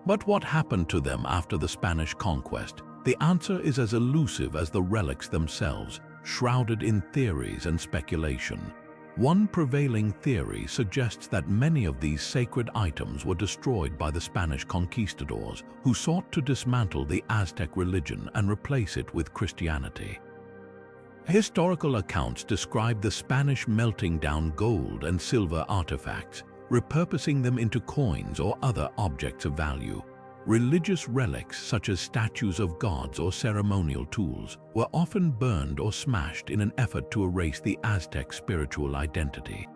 But what happened to them after the Spanish conquest? The answer is as elusive as the relics themselves, shrouded in theories and speculation. One prevailing theory suggests that many of these sacred items were destroyed by the Spanish conquistadors, who sought to dismantle the Aztec religion and replace it with Christianity. Historical accounts describe the Spanish melting down gold and silver artifacts, repurposing them into coins or other objects of value. Religious relics such as statues of gods or ceremonial tools were often burned or smashed in an effort to erase the Aztec spiritual identity.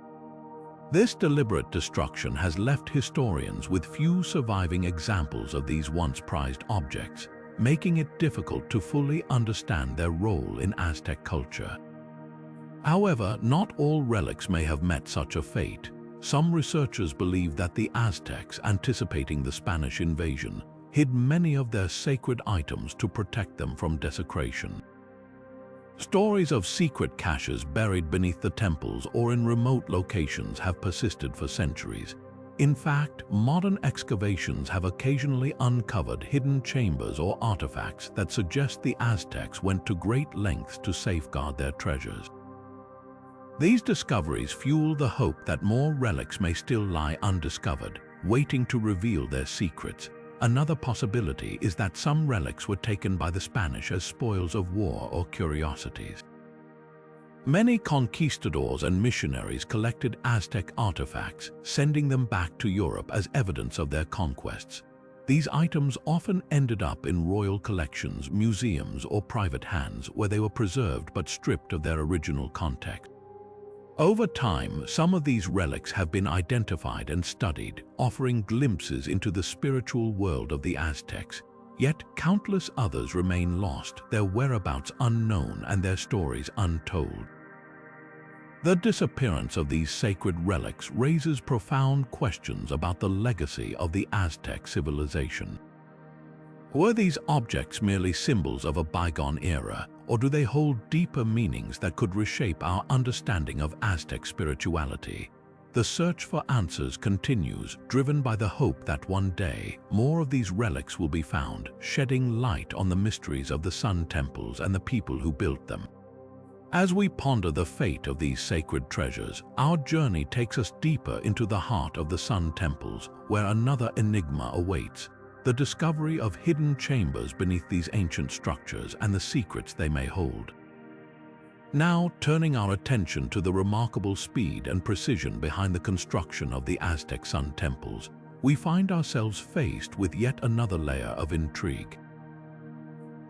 This deliberate destruction has left historians with few surviving examples of these once prized objects, making it difficult to fully understand their role in Aztec culture. However, not all relics may have met such a fate. Some researchers believe that the Aztecs, anticipating the Spanish invasion, hid many of their sacred items to protect them from desecration. Stories of secret caches buried beneath the temples or in remote locations have persisted for centuries. In fact, modern excavations have occasionally uncovered hidden chambers or artifacts that suggest the Aztecs went to great lengths to safeguard their treasures. These discoveries fuel the hope that more relics may still lie undiscovered, waiting to reveal their secrets. Another possibility is that some relics were taken by the Spanish as spoils of war or curiosities. Many conquistadors and missionaries collected Aztec artifacts, sending them back to Europe as evidence of their conquests. These items often ended up in royal collections, museums, or private hands where they were preserved but stripped of their original context. Over time, some of these relics have been identified and studied, offering glimpses into the spiritual world of the Aztecs. Yet countless others remain lost, their whereabouts unknown and their stories untold. The disappearance of these sacred relics raises profound questions about the legacy of the Aztec civilization. Were these objects merely symbols of a bygone era, or do they hold deeper meanings that could reshape our understanding of Aztec spirituality? The search for answers continues, driven by the hope that one day more of these relics will be found, shedding light on the mysteries of the Sun Temples and the people who built them. As we ponder the fate of these sacred treasures, our journey takes us deeper into the heart of the Sun Temples, where another enigma awaits: the discovery of hidden chambers beneath these ancient structures and the secrets they may hold. Now, turning our attention to the remarkable speed and precision behind the construction of the Aztec Sun Temples, we find ourselves faced with yet another layer of intrigue.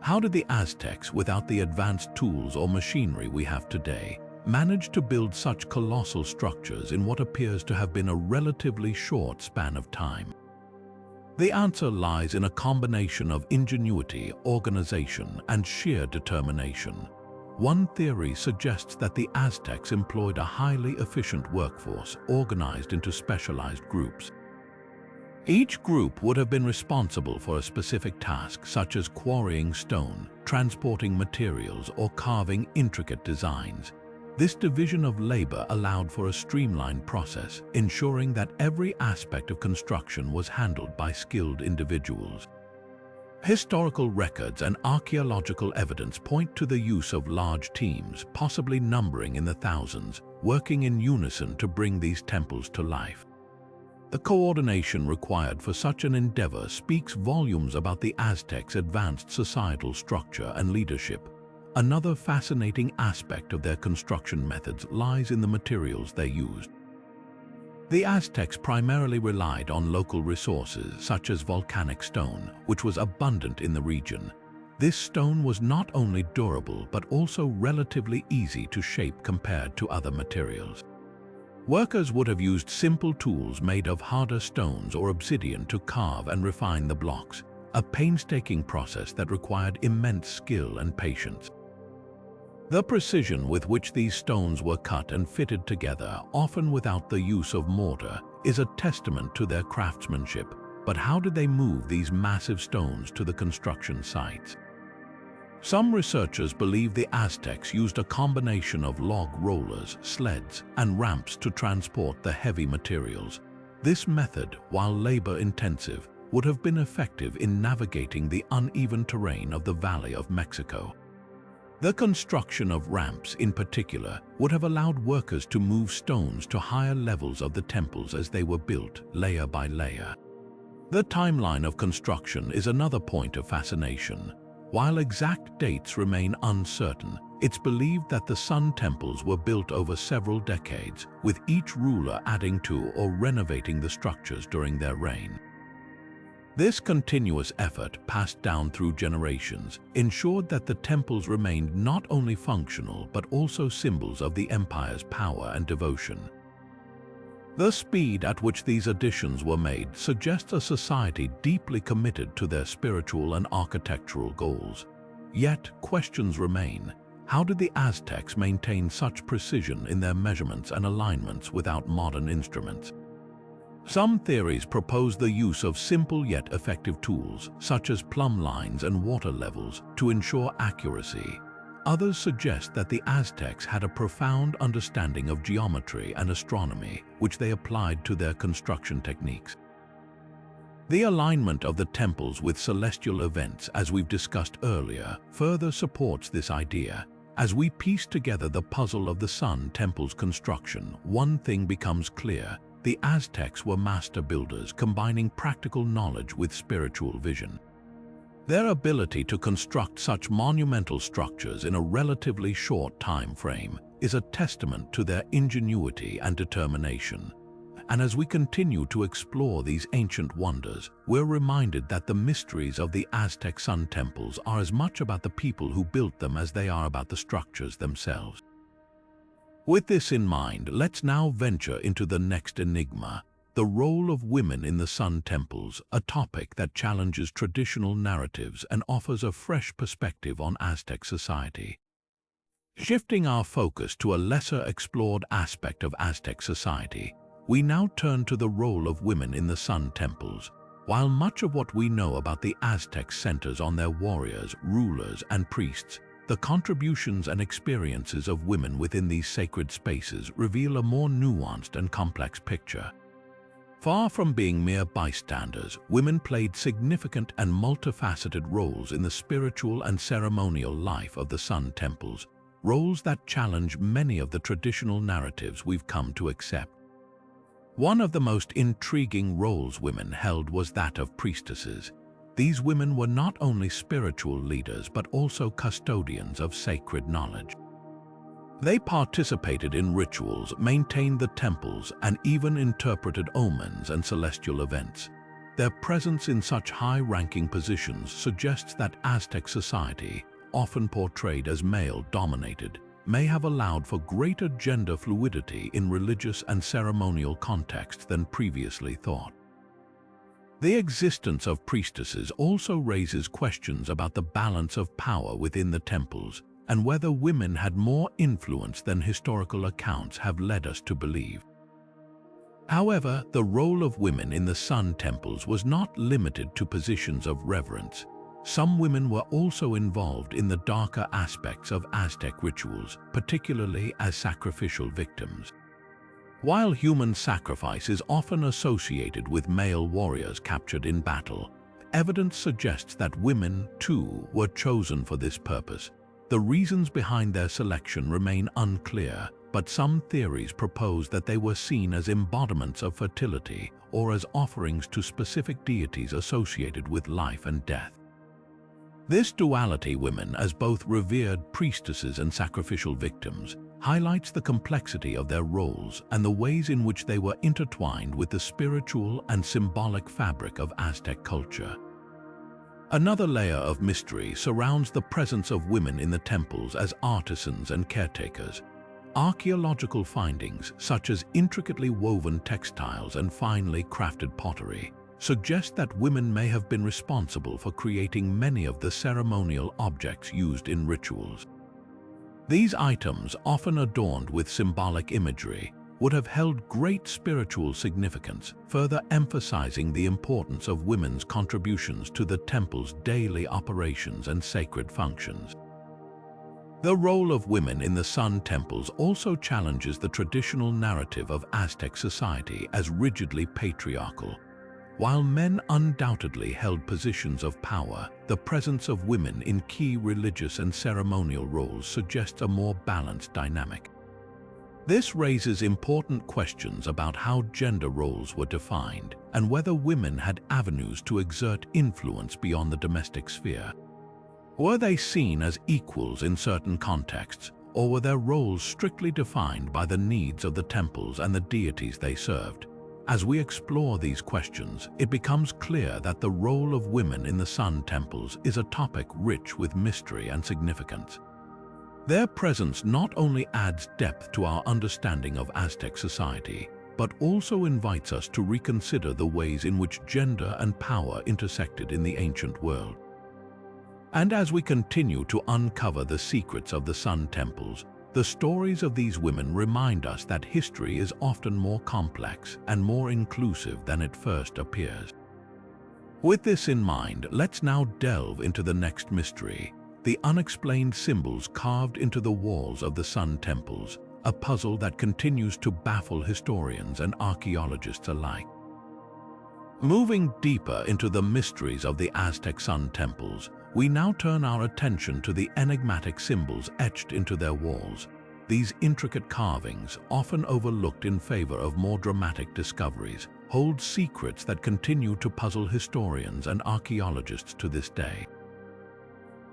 How did the Aztecs, without the advanced tools or machinery we have today, manage to build such colossal structures in what appears to have been a relatively short span of time? The answer lies in a combination of ingenuity, organization, and sheer determination. One theory suggests that the Aztecs employed a highly efficient workforce organized into specialized groups. Each group would have been responsible for a specific task, such as quarrying stone, transporting materials, or carving intricate designs. This division of labor allowed for a streamlined process, ensuring that every aspect of construction was handled by skilled individuals. Historical records and archaeological evidence point to the use of large teams, possibly numbering in the thousands, working in unison to bring these temples to life. The coordination required for such an endeavor speaks volumes about the Aztecs' advanced societal structure and leadership. Another fascinating aspect of their construction methods lies in the materials they used. The Aztecs primarily relied on local resources such as volcanic stone, which was abundant in the region. This stone was not only durable but also relatively easy to shape compared to other materials. Workers would have used simple tools made of harder stones or obsidian to carve and refine the blocks, a painstaking process that required immense skill and patience. The precision with which these stones were cut and fitted together, often without the use of mortar, is a testament to their craftsmanship. But how did they move these massive stones to the construction sites? Some researchers believe the Aztecs used a combination of log rollers, sleds, and ramps to transport the heavy materials. This method, while labor-intensive, would have been effective in navigating the uneven terrain of the Valley of Mexico. The construction of ramps, in particular, would have allowed workers to move stones to higher levels of the temples as they were built, layer by layer. The timeline of construction is another point of fascination. While exact dates remain uncertain, it's believed that the Sun Temples were built over several decades, with each ruler adding to or renovating the structures during their reign. This continuous effort, passed down through generations, ensured that the temples remained not only functional but also symbols of the empire's power and devotion. The speed at which these additions were made suggests a society deeply committed to their spiritual and architectural goals. Yet, questions remain. How did the Aztecs maintain such precision in their measurements and alignments without modern instruments? Some theories propose the use of simple yet effective tools, such as plumb lines and water levels, to ensure accuracy. Others suggest that the Aztecs had a profound understanding of geometry and astronomy, which they applied to their construction techniques. The alignment of the temples with celestial events, as we've discussed earlier, further supports this idea. As we piece together the puzzle of the Sun Temple's construction, one thing becomes clear. The Aztecs were master builders, combining practical knowledge with spiritual vision. Their ability to construct such monumental structures in a relatively short time frame is a testament to their ingenuity and determination. And as we continue to explore these ancient wonders, we're reminded that the mysteries of the Aztec Sun Temples are as much about the people who built them as they are about the structures themselves. With this in mind, let's now venture into the next enigma: the role of women in the Sun Temples, a topic that challenges traditional narratives and offers a fresh perspective on Aztec society. Shifting our focus to a lesser explored aspect of Aztec society, we now turn to the role of women in the Sun Temples. While much of what we know about the Aztecs centers on their warriors, rulers, and priests, the contributions and experiences of women within these sacred spaces reveal a more nuanced and complex picture. Far from being mere bystanders, women played significant and multifaceted roles in the spiritual and ceremonial life of the Sun Temples, roles that challenge many of the traditional narratives we've come to accept. One of the most intriguing roles women held was that of priestesses. These women were not only spiritual leaders but also custodians of sacred knowledge. They participated in rituals, maintained the temples, and even interpreted omens and celestial events. Their presence in such high-ranking positions suggests that Aztec society, often portrayed as male-dominated, may have allowed for greater gender fluidity in religious and ceremonial contexts than previously thought. The existence of priestesses also raises questions about the balance of power within the temples and whether women had more influence than historical accounts have led us to believe. However, the role of women in the Sun Temples was not limited to positions of reverence. Some women were also involved in the darker aspects of Aztec rituals, particularly as sacrificial victims. While human sacrifice is often associated with male warriors captured in battle, evidence suggests that women, too, were chosen for this purpose. The reasons behind their selection remain unclear, but some theories propose that they were seen as embodiments of fertility or as offerings to specific deities associated with life and death. This duality, women as both revered priestesses and sacrificial victims, highlights the complexity of their roles and the ways in which they were intertwined with the spiritual and symbolic fabric of Aztec culture. Another layer of mystery surrounds the presence of women in the temples as artisans and caretakers. Archaeological findings, such as intricately woven textiles and finely crafted pottery, suggest that women may have been responsible for creating many of the ceremonial objects used in rituals. These items, often adorned with symbolic imagery, would have held great spiritual significance, further emphasizing the importance of women's contributions to the temple's daily operations and sacred functions. The role of women in the Sun Temples also challenges the traditional narrative of Aztec society as rigidly patriarchal. While men undoubtedly held positions of power, the presence of women in key religious and ceremonial roles suggests a more balanced dynamic. This raises important questions about how gender roles were defined and whether women had avenues to exert influence beyond the domestic sphere. Were they seen as equals in certain contexts, or were their roles strictly defined by the needs of the temples and the deities they served? As we explore these questions, it becomes clear that the role of women in the Sun Temples is a topic rich with mystery and significance. Their presence not only adds depth to our understanding of Aztec society, but also invites us to reconsider the ways in which gender and power intersected in the ancient world. And as we continue to uncover the secrets of the Sun Temples, the stories of these women remind us that history is often more complex and more inclusive than it first appears. With this in mind, let's now delve into the next mystery, the unexplained symbols carved into the walls of the Sun Temples, a puzzle that continues to baffle historians and archaeologists alike. Moving deeper into the mysteries of the Aztec Sun Temples, we now turn our attention to the enigmatic symbols etched into their walls. These intricate carvings, often overlooked in favor of more dramatic discoveries, hold secrets that continue to puzzle historians and archaeologists to this day.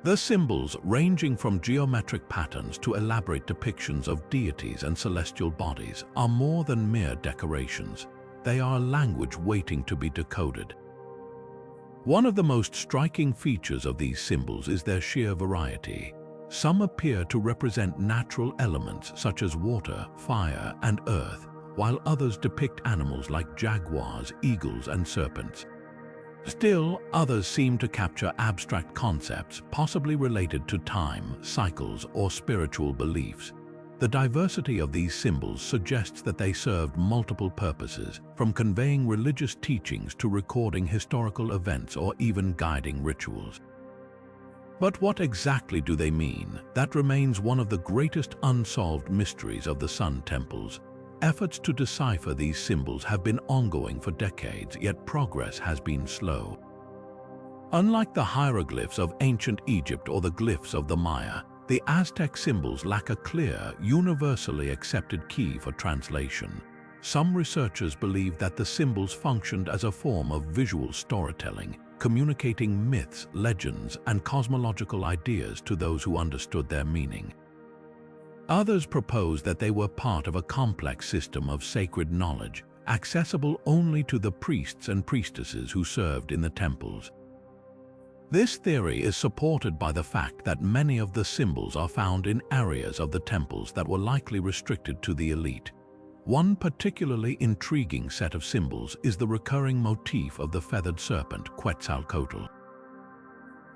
The symbols, ranging from geometric patterns to elaborate depictions of deities and celestial bodies, are more than mere decorations. They are a language waiting to be decoded. One of the most striking features of these symbols is their sheer variety. Some appear to represent natural elements such as water, fire, and earth, while others depict animals like jaguars, eagles, and serpents. Still, others seem to capture abstract concepts, possibly related to time, cycles, or spiritual beliefs. The diversity of these symbols suggests that they served multiple purposes, from conveying religious teachings to recording historical events or even guiding rituals. But what exactly do they mean? That remains one of the greatest unsolved mysteries of the Sun Temples. Efforts to decipher these symbols have been ongoing for decades, yet progress has been slow. Unlike the hieroglyphs of ancient Egypt or the glyphs of the Maya, the Aztec symbols lack a clear, universally accepted key for translation. Some researchers believe that the symbols functioned as a form of visual storytelling, communicating myths, legends, and cosmological ideas to those who understood their meaning. Others propose that they were part of a complex system of sacred knowledge, accessible only to the priests and priestesses who served in the temples. This theory is supported by the fact that many of the symbols are found in areas of the temples that were likely restricted to the elite. One particularly intriguing set of symbols is the recurring motif of the feathered serpent Quetzalcoatl.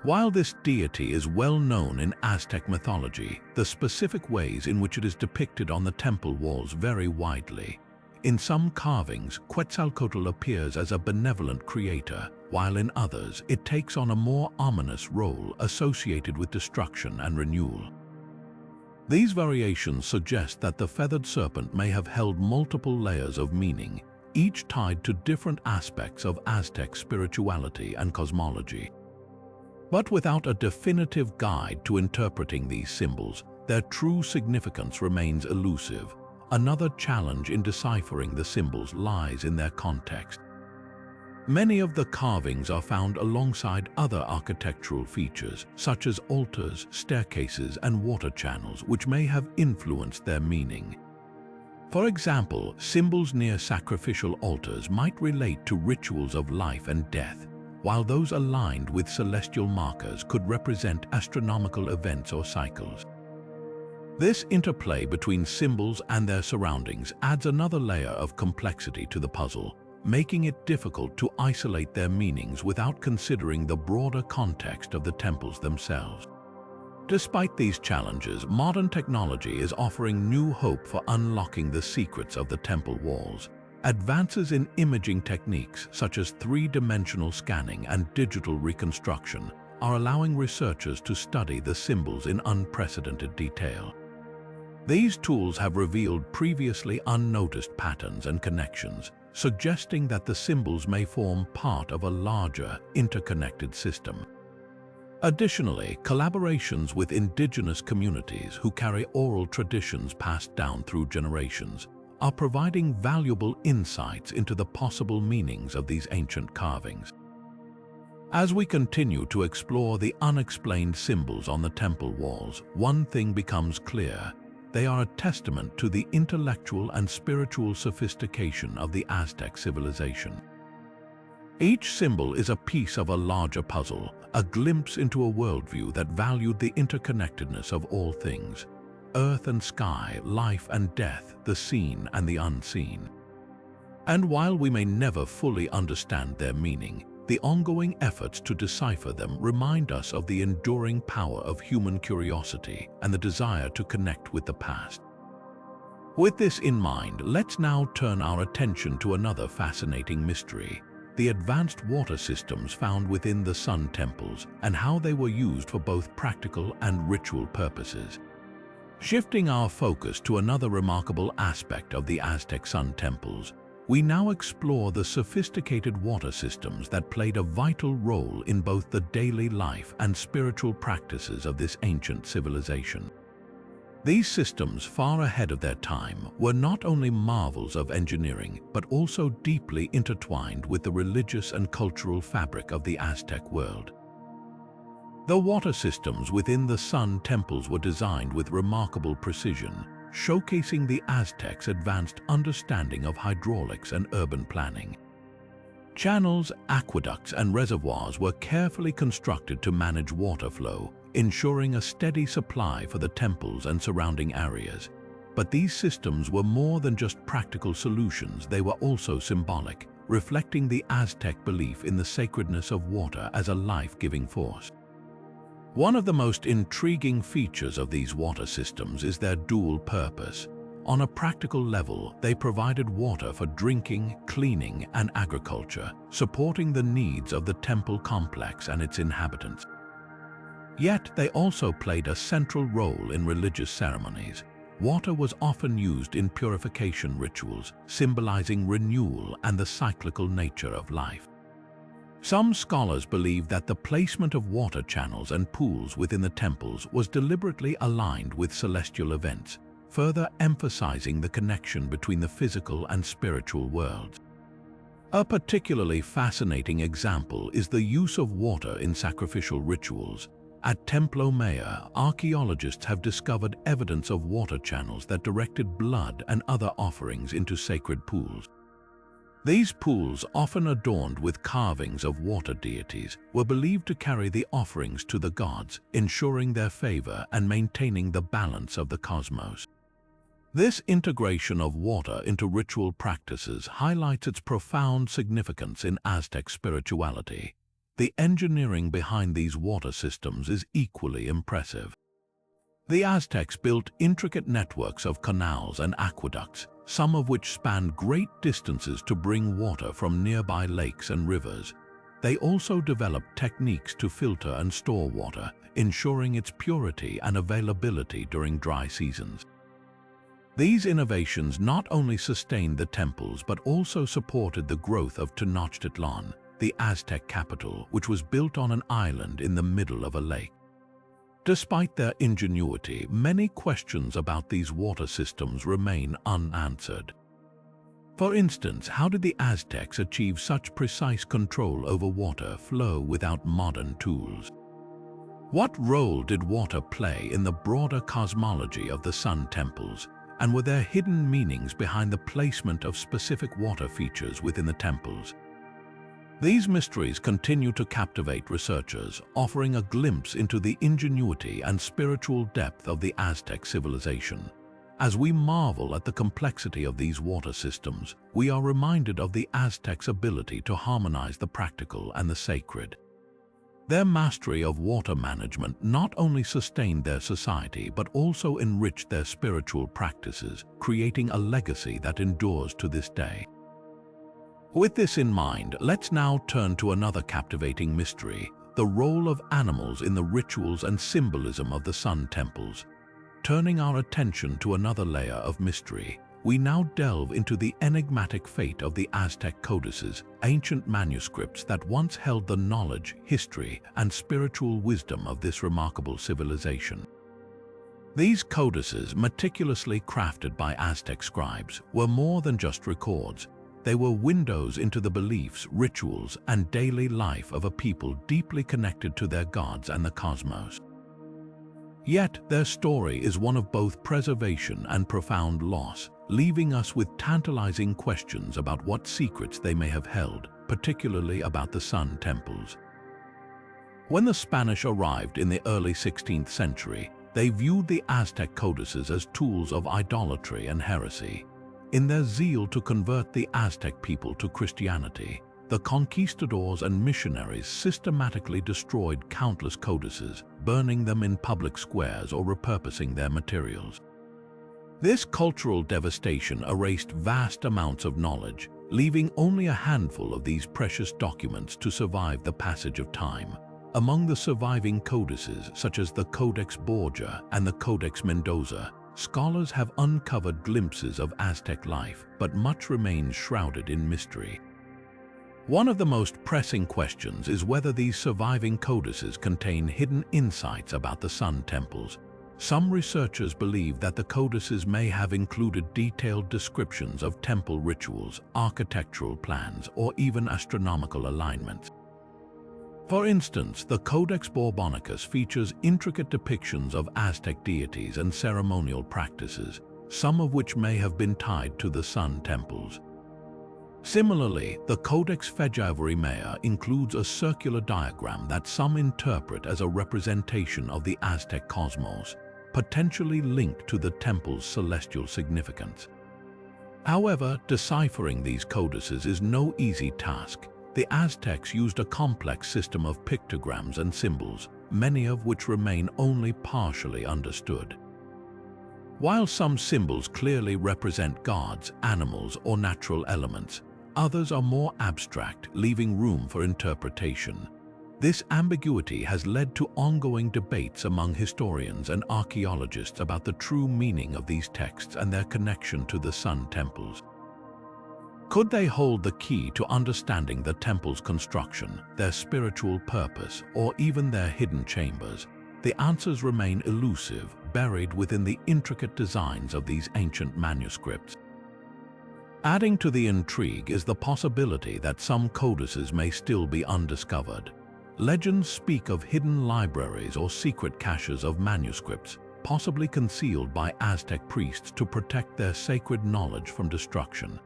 While this deity is well known in Aztec mythology, the specific ways in which it is depicted on the temple walls vary widely. In some carvings, Quetzalcoatl appears as a benevolent creator, while in others, it takes on a more ominous role associated with destruction and renewal. These variations suggest that the feathered serpent may have held multiple layers of meaning, each tied to different aspects of Aztec spirituality and cosmology. But without a definitive guide to interpreting these symbols, their true significance remains elusive. Another challenge in deciphering the symbols lies in their context. Many of the carvings are found alongside other architectural features, such as altars, staircases, and water channels, which may have influenced their meaning. For example, symbols near sacrificial altars might relate to rituals of life and death, while those aligned with celestial markers could represent astronomical events or cycles. This interplay between symbols and their surroundings adds another layer of complexity to the puzzle, making it difficult to isolate their meanings without considering the broader context of the temples themselves. Despite these challenges, modern technology is offering new hope for unlocking the secrets of the temple walls. Advances in imaging techniques such as three-dimensional scanning and digital reconstruction are allowing researchers to study the symbols in unprecedented detail. These tools have revealed previously unnoticed patterns and connections, suggesting that the symbols may form part of a larger, interconnected system. Additionally, collaborations with indigenous communities who carry oral traditions passed down through generations are providing valuable insights into the possible meanings of these ancient carvings. As we continue to explore the unexplained symbols on the temple walls, one thing becomes clear: they are a testament to the intellectual and spiritual sophistication of the Aztec civilization. Each symbol is a piece of a larger puzzle, a glimpse into a worldview that valued the interconnectedness of all things: earth and sky, life and death, the seen and the unseen. And while we may never fully understand their meaning, the ongoing efforts to decipher them remind us of the enduring power of human curiosity and the desire to connect with the past. With this in mind, let's now turn our attention to another fascinating mystery: the advanced water systems found within the Sun Temples and how they were used for both practical and ritual purposes. Shifting our focus to another remarkable aspect of the Aztec Sun Temples, we now explore the sophisticated water systems that played a vital role in both the daily life and spiritual practices of this ancient civilization. These systems, far ahead of their time, were not only marvels of engineering, but also deeply intertwined with the religious and cultural fabric of the Aztec world. The water systems within the Sun Temples were designed with remarkable precision, showcasing the Aztecs' advanced understanding of hydraulics and urban planning. Channels, aqueducts, and reservoirs were carefully constructed to manage water flow, ensuring a steady supply for the temples and surrounding areas. But these systems were more than just practical solutions, they were also symbolic, reflecting the Aztec belief in the sacredness of water as a life-giving force. One of the most intriguing features of these water systems is their dual purpose. On a practical level, they provided water for drinking, cleaning, and agriculture, supporting the needs of the temple complex and its inhabitants. Yet, they also played a central role in religious ceremonies. Water was often used in purification rituals, symbolizing renewal and the cyclical nature of life. Some scholars believe that the placement of water channels and pools within the temples was deliberately aligned with celestial events, further emphasizing the connection between the physical and spiritual worlds. A particularly fascinating example is the use of water in sacrificial rituals. At Templo Mayor, archaeologists have discovered evidence of water channels that directed blood and other offerings into sacred pools. These pools, often adorned with carvings of water deities, were believed to carry the offerings to the gods, ensuring their favor and maintaining the balance of the cosmos. This integration of water into ritual practices highlights its profound significance in Aztec spirituality. The engineering behind these water systems is equally impressive. The Aztecs built intricate networks of canals and aqueducts, some of which spanned great distances to bring water from nearby lakes and rivers. They also developed techniques to filter and store water, ensuring its purity and availability during dry seasons. These innovations not only sustained the temples but also supported the growth of Tenochtitlan, the Aztec capital, which was built on an island in the middle of a lake. Despite their ingenuity, many questions about these water systems remain unanswered. For instance, how did the Aztecs achieve such precise control over water flow without modern tools? What role did water play in the broader cosmology of the Sun Temples, and were there hidden meanings behind the placement of specific water features within the temples? These mysteries continue to captivate researchers, offering a glimpse into the ingenuity and spiritual depth of the Aztec civilization. As we marvel at the complexity of these water systems, we are reminded of the Aztecs' ability to harmonize the practical and the sacred. Their mastery of water management not only sustained their society but also enriched their spiritual practices, creating a legacy that endures to this day. With this in mind, let's now turn to another captivating mystery: the role of animals in the rituals and symbolism of the Sun Temples. Turning our attention to another layer of mystery, we now delve into the enigmatic fate of the Aztec codices, ancient manuscripts that once held the knowledge, history, and spiritual wisdom of this remarkable civilization. These codices, meticulously crafted by Aztec scribes, were more than just records. They were windows into the beliefs, rituals, and daily life of a people deeply connected to their gods and the cosmos. Yet, their story is one of both preservation and profound loss, leaving us with tantalizing questions about what secrets they may have held, particularly about the Sun Temples. When the Spanish arrived in the early 16th century, they viewed the Aztec codices as tools of idolatry and heresy. In their zeal to convert the Aztec people to Christianity, the conquistadors and missionaries systematically destroyed countless codices, burning them in public squares or repurposing their materials. This cultural devastation erased vast amounts of knowledge, leaving only a handful of these precious documents to survive the passage of time. Among the surviving codices, such as the Codex Borgia and the Codex Mendoza, scholars have uncovered glimpses of Aztec life, but much remains shrouded in mystery. One of the most pressing questions is whether these surviving codices contain hidden insights about the Sun Temples. Some researchers believe that the codices may have included detailed descriptions of temple rituals, architectural plans, or even astronomical alignments. For instance, the Codex Borbonicus features intricate depictions of Aztec deities and ceremonial practices, some of which may have been tied to the Sun Temples. Similarly, the Codex Mayor includes a circular diagram that some interpret as a representation of the Aztec cosmos, potentially linked to the temple's celestial significance. However, deciphering these codices is no easy task. The Aztecs used a complex system of pictograms and symbols, many of which remain only partially understood. While some symbols clearly represent gods, animals, or natural elements, others are more abstract, leaving room for interpretation. This ambiguity has led to ongoing debates among historians and archaeologists about the true meaning of these texts and their connection to the Sun Temples. Could they hold the key to understanding the temple's construction, their spiritual purpose, or even their hidden chambers? The answers remain elusive, buried within the intricate designs of these ancient manuscripts. Adding to the intrigue is the possibility that some codices may still be undiscovered. Legends speak of hidden libraries or secret caches of manuscripts, possibly concealed by Aztec priests to protect their sacred knowledge from destruction.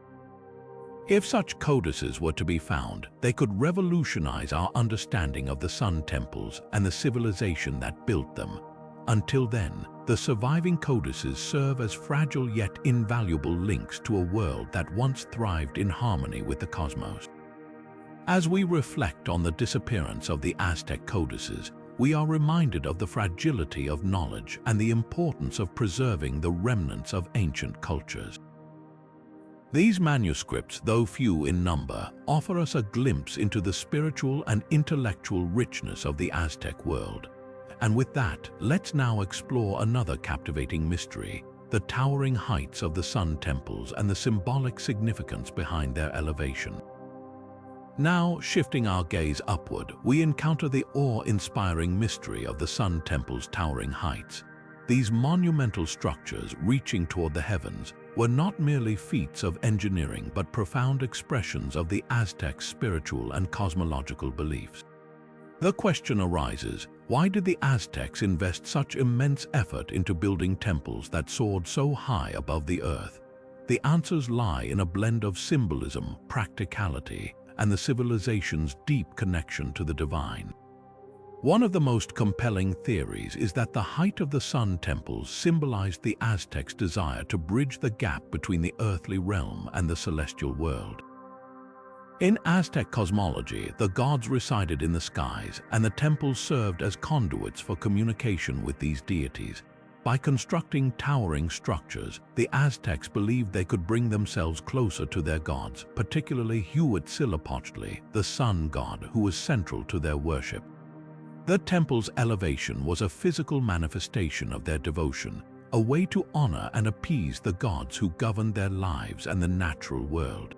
If such codices were to be found, they could revolutionize our understanding of the Sun Temples and the civilization that built them. Until then, the surviving codices serve as fragile yet invaluable links to a world that once thrived in harmony with the cosmos. As we reflect on the disappearance of the Aztec codices, we are reminded of the fragility of knowledge and the importance of preserving the remnants of ancient cultures. These manuscripts, though few in number, offer us a glimpse into the spiritual and intellectual richness of the Aztec world. And with that, let's now explore another captivating mystery, the towering heights of the Sun Temples and the symbolic significance behind their elevation. Now, shifting our gaze upward, we encounter the awe-inspiring mystery of the Sun Temple's towering heights. These monumental structures, reaching toward the heavens, were not merely feats of engineering but profound expressions of the Aztecs' spiritual and cosmological beliefs. The question arises, why did the Aztecs invest such immense effort into building temples that soared so high above the earth? The answers lie in a blend of symbolism, practicality, and the civilization's deep connection to the divine. One of the most compelling theories is that the height of the Sun Temples symbolized the Aztecs' desire to bridge the gap between the earthly realm and the celestial world. In Aztec cosmology, the gods resided in the skies, and the temples served as conduits for communication with these deities. By constructing towering structures, the Aztecs believed they could bring themselves closer to their gods, particularly Huitzilopochtli, the sun god, who was central to their worship. The temple's elevation was a physical manifestation of their devotion, a way to honor and appease the gods who governed their lives and the natural world.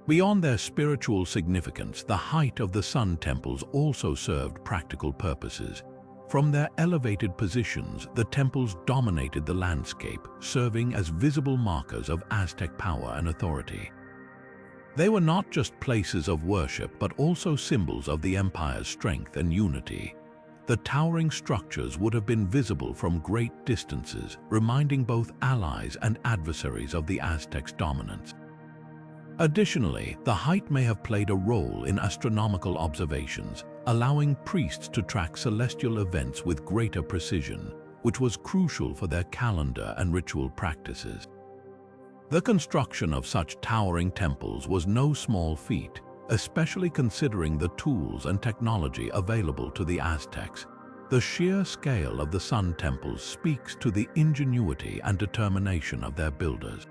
Beyond their spiritual significance, the height of the Sun Temples also served practical purposes. From their elevated positions, the temples dominated the landscape, serving as visible markers of Aztec power and authority. They were not just places of worship, but also symbols of the empire's strength and unity. The towering structures would have been visible from great distances, reminding both allies and adversaries of the Aztecs' dominance. Additionally, the height may have played a role in astronomical observations, allowing priests to track celestial events with greater precision, which was crucial for their calendar and ritual practices. The construction of such towering temples was no small feat, especially considering the tools and technology available to the Aztecs. The sheer scale of the Sun Temples speaks to the ingenuity and determination of their builders.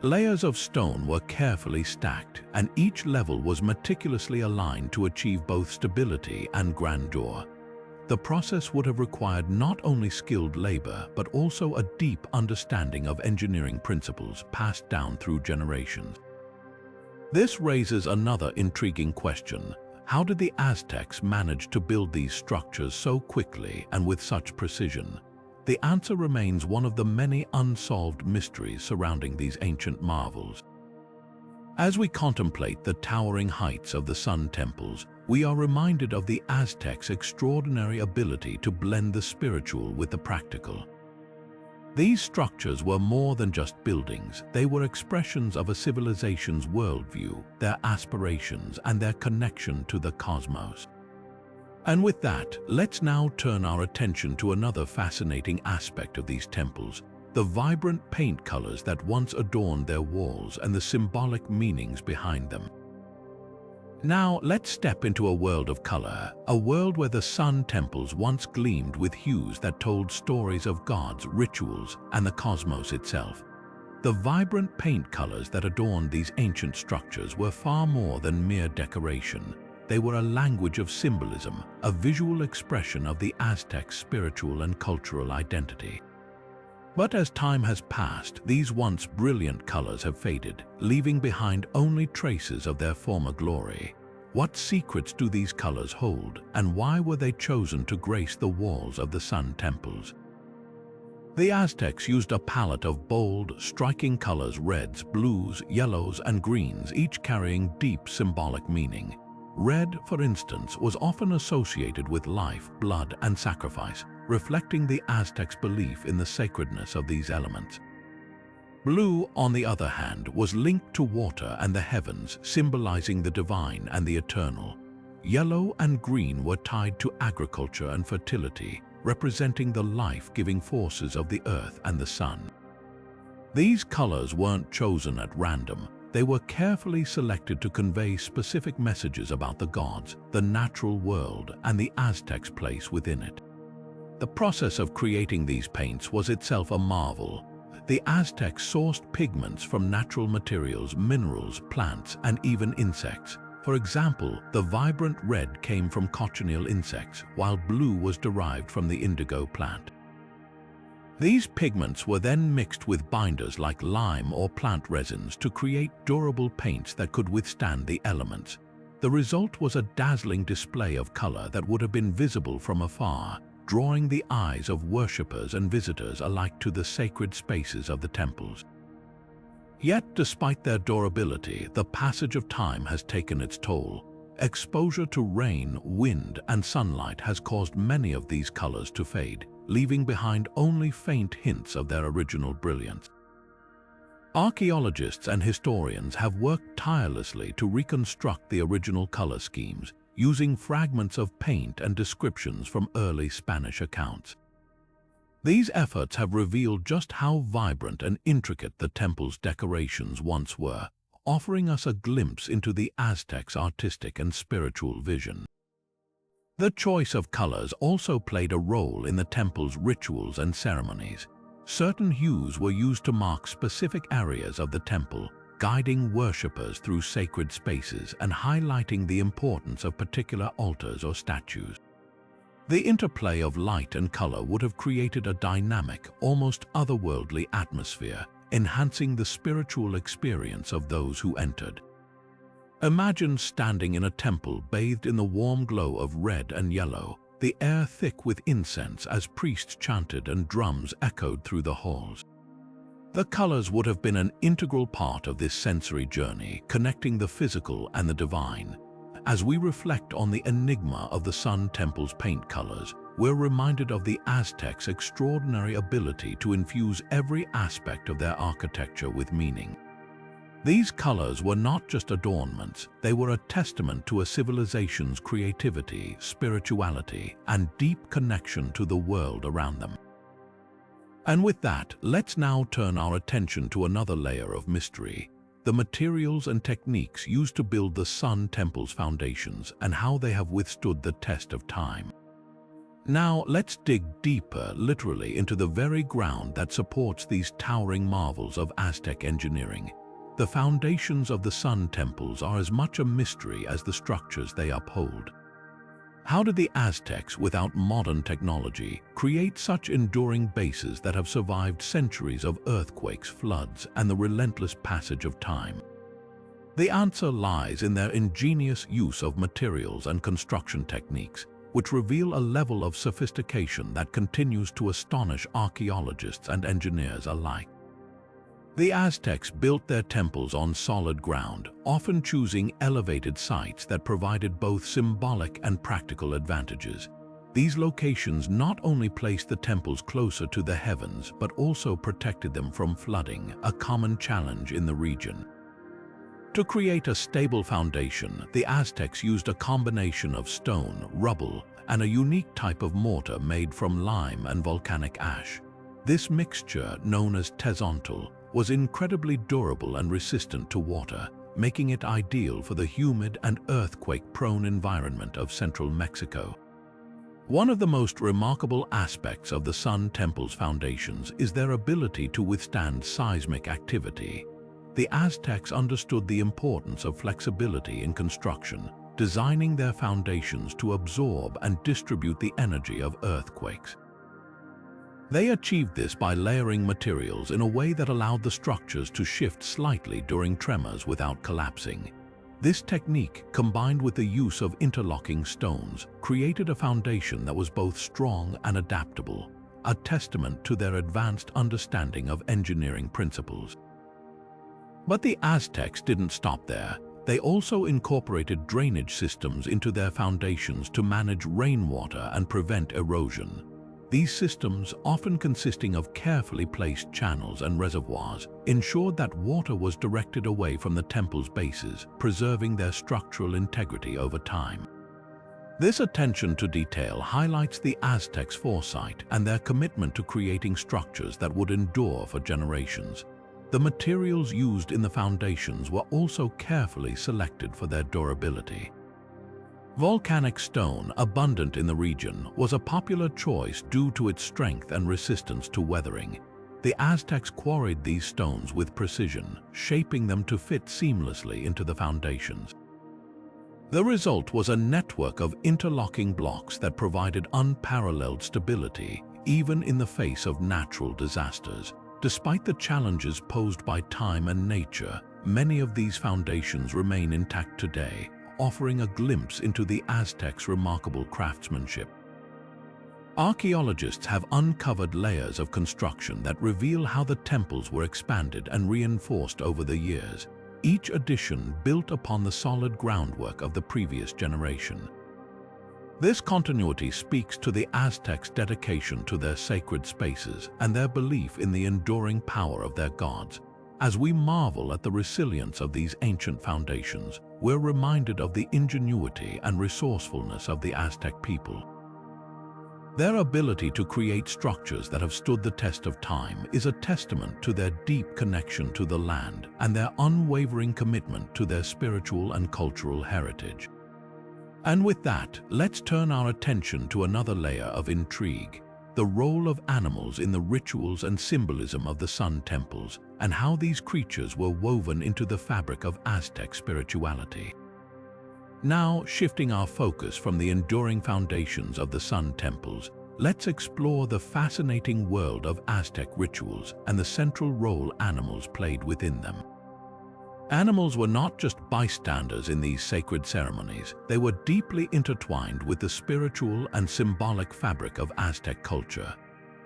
Layers of stone were carefully stacked, and each level was meticulously aligned to achieve both stability and grandeur. The process would have required not only skilled labor, but also a deep understanding of engineering principles passed down through generations. This raises another intriguing question. How did the Aztecs manage to build these structures so quickly and with such precision? The answer remains one of the many unsolved mysteries surrounding these ancient marvels. As we contemplate the towering heights of the Sun Temples, we are reminded of the Aztecs' extraordinary ability to blend the spiritual with the practical. These structures were more than just buildings. They were expressions of a civilization's worldview, their aspirations, and their connection to the cosmos. And with that, let's now turn our attention to another fascinating aspect of these temples: the vibrant paint colors that once adorned their walls and the symbolic meanings behind them. Now, let's step into a world of color, a world where the Sun Temples once gleamed with hues that told stories of gods, rituals, and the cosmos itself. The vibrant paint colors that adorned these ancient structures were far more than mere decoration. They were a language of symbolism, a visual expression of the Aztec spiritual and cultural identity. But as time has passed, these once brilliant colors have faded, leaving behind only traces of their former glory. What secrets do these colors hold, and why were they chosen to grace the walls of the Sun Temples? The Aztecs used a palette of bold, striking colors: reds, blues, yellows, and greens, each carrying deep symbolic meaning. Red, for instance, was often associated with life, blood, and sacrifice, reflecting the Aztecs' belief in the sacredness of these elements. Blue, on the other hand, was linked to water and the heavens, symbolizing the divine and the eternal. Yellow and green were tied to agriculture and fertility, representing the life-giving forces of the earth and the sun. These colors weren't chosen at random. They were carefully selected to convey specific messages about the gods, the natural world, and the Aztecs' place within it. The process of creating these paints was itself a marvel. The Aztecs sourced pigments from natural materials, minerals, plants, and even insects. For example, the vibrant red came from cochineal insects, while blue was derived from the indigo plant. These pigments were then mixed with binders like lime or plant resins to create durable paints that could withstand the elements. The result was a dazzling display of color that would have been visible from afar, drawing the eyes of worshippers and visitors alike to the sacred spaces of the temples. Yet, despite their durability, the passage of time has taken its toll. Exposure to rain, wind, and sunlight has caused many of these colors to fade, leaving behind only faint hints of their original brilliance. Archaeologists and historians have worked tirelessly to reconstruct the original color schemes, using fragments of paint and descriptions from early Spanish accounts. These efforts have revealed just how vibrant and intricate the temple's decorations once were, offering us a glimpse into the Aztecs' artistic and spiritual vision. The choice of colors also played a role in the temple's rituals and ceremonies. Certain hues were used to mark specific areas of the temple, guiding worshippers through sacred spaces and highlighting the importance of particular altars or statues. The interplay of light and color would have created a dynamic, almost otherworldly atmosphere, enhancing the spiritual experience of those who entered. Imagine standing in a temple bathed in the warm glow of red and yellow, the air thick with incense as priests chanted and drums echoed through the halls. The colors would have been an integral part of this sensory journey, connecting the physical and the divine. As we reflect on the enigma of the Sun Temple's paint colors, we're reminded of the Aztecs' extraordinary ability to infuse every aspect of their architecture with meaning. These colors were not just adornments, they were a testament to a civilization's creativity, spirituality, and deep connection to the world around them. And with that, let's now turn our attention to another layer of mystery: the materials and techniques used to build the Sun Temple's foundations and how they have withstood the test of time. Now, let's dig deeper, literally, into the very ground that supports these towering marvels of Aztec engineering. The foundations of the Sun Temples are as much a mystery as the structures they uphold. How did the Aztecs, without modern technology, create such enduring bases that have survived centuries of earthquakes, floods, and the relentless passage of time? The answer lies in their ingenious use of materials and construction techniques, which reveal a level of sophistication that continues to astonish archaeologists and engineers alike. The Aztecs built their temples on solid ground, often choosing elevated sites that provided both symbolic and practical advantages. These locations not only placed the temples closer to the heavens, but also protected them from flooding, a common challenge in the region. To create a stable foundation, the Aztecs used a combination of stone, rubble, and a unique type of mortar made from lime and volcanic ash. This mixture, known as tezontle, was incredibly durable and resistant to water, making it ideal for the humid and earthquake-prone environment of central Mexico. One of the most remarkable aspects of the Sun Temple's foundations is their ability to withstand seismic activity. The Aztecs understood the importance of flexibility in construction, designing their foundations to absorb and distribute the energy of earthquakes. They achieved this by layering materials in a way that allowed the structures to shift slightly during tremors without collapsing. This technique, combined with the use of interlocking stones, created a foundation that was both strong and adaptable, a testament to their advanced understanding of engineering principles. But the Aztecs didn't stop there. They also incorporated drainage systems into their foundations to manage rainwater and prevent erosion. These systems, often consisting of carefully placed channels and reservoirs, ensured that water was directed away from the temple's bases, preserving their structural integrity over time. This attention to detail highlights the Aztecs' foresight and their commitment to creating structures that would endure for generations. The materials used in the foundations were also carefully selected for their durability. Volcanic stone, abundant in the region, was a popular choice due to its strength and resistance to weathering. The Aztecs quarried these stones with precision, shaping them to fit seamlessly into the foundations. The result was a network of interlocking blocks that provided unparalleled stability, even in the face of natural disasters. Despite the challenges posed by time and nature, many of these foundations remain intact today, offering a glimpse into the Aztecs' remarkable craftsmanship. Archaeologists have uncovered layers of construction that reveal how the temples were expanded and reinforced over the years, each addition built upon the solid groundwork of the previous generation. This continuity speaks to the Aztecs' dedication to their sacred spaces and their belief in the enduring power of their gods. As we marvel at the resilience of these ancient foundations, we're reminded of the ingenuity and resourcefulness of the Aztec people. Their ability to create structures that have stood the test of time is a testament to their deep connection to the land and their unwavering commitment to their spiritual and cultural heritage. And with that, let's turn our attention to another layer of intrigue: the role of animals in the rituals and symbolism of the Sun Temples, and how these creatures were woven into the fabric of Aztec spirituality. Now, shifting our focus from the enduring foundations of the Sun Temples, let's explore the fascinating world of Aztec rituals and the central role animals played within them. Animals were not just bystanders in these sacred ceremonies, they were deeply intertwined with the spiritual and symbolic fabric of Aztec culture.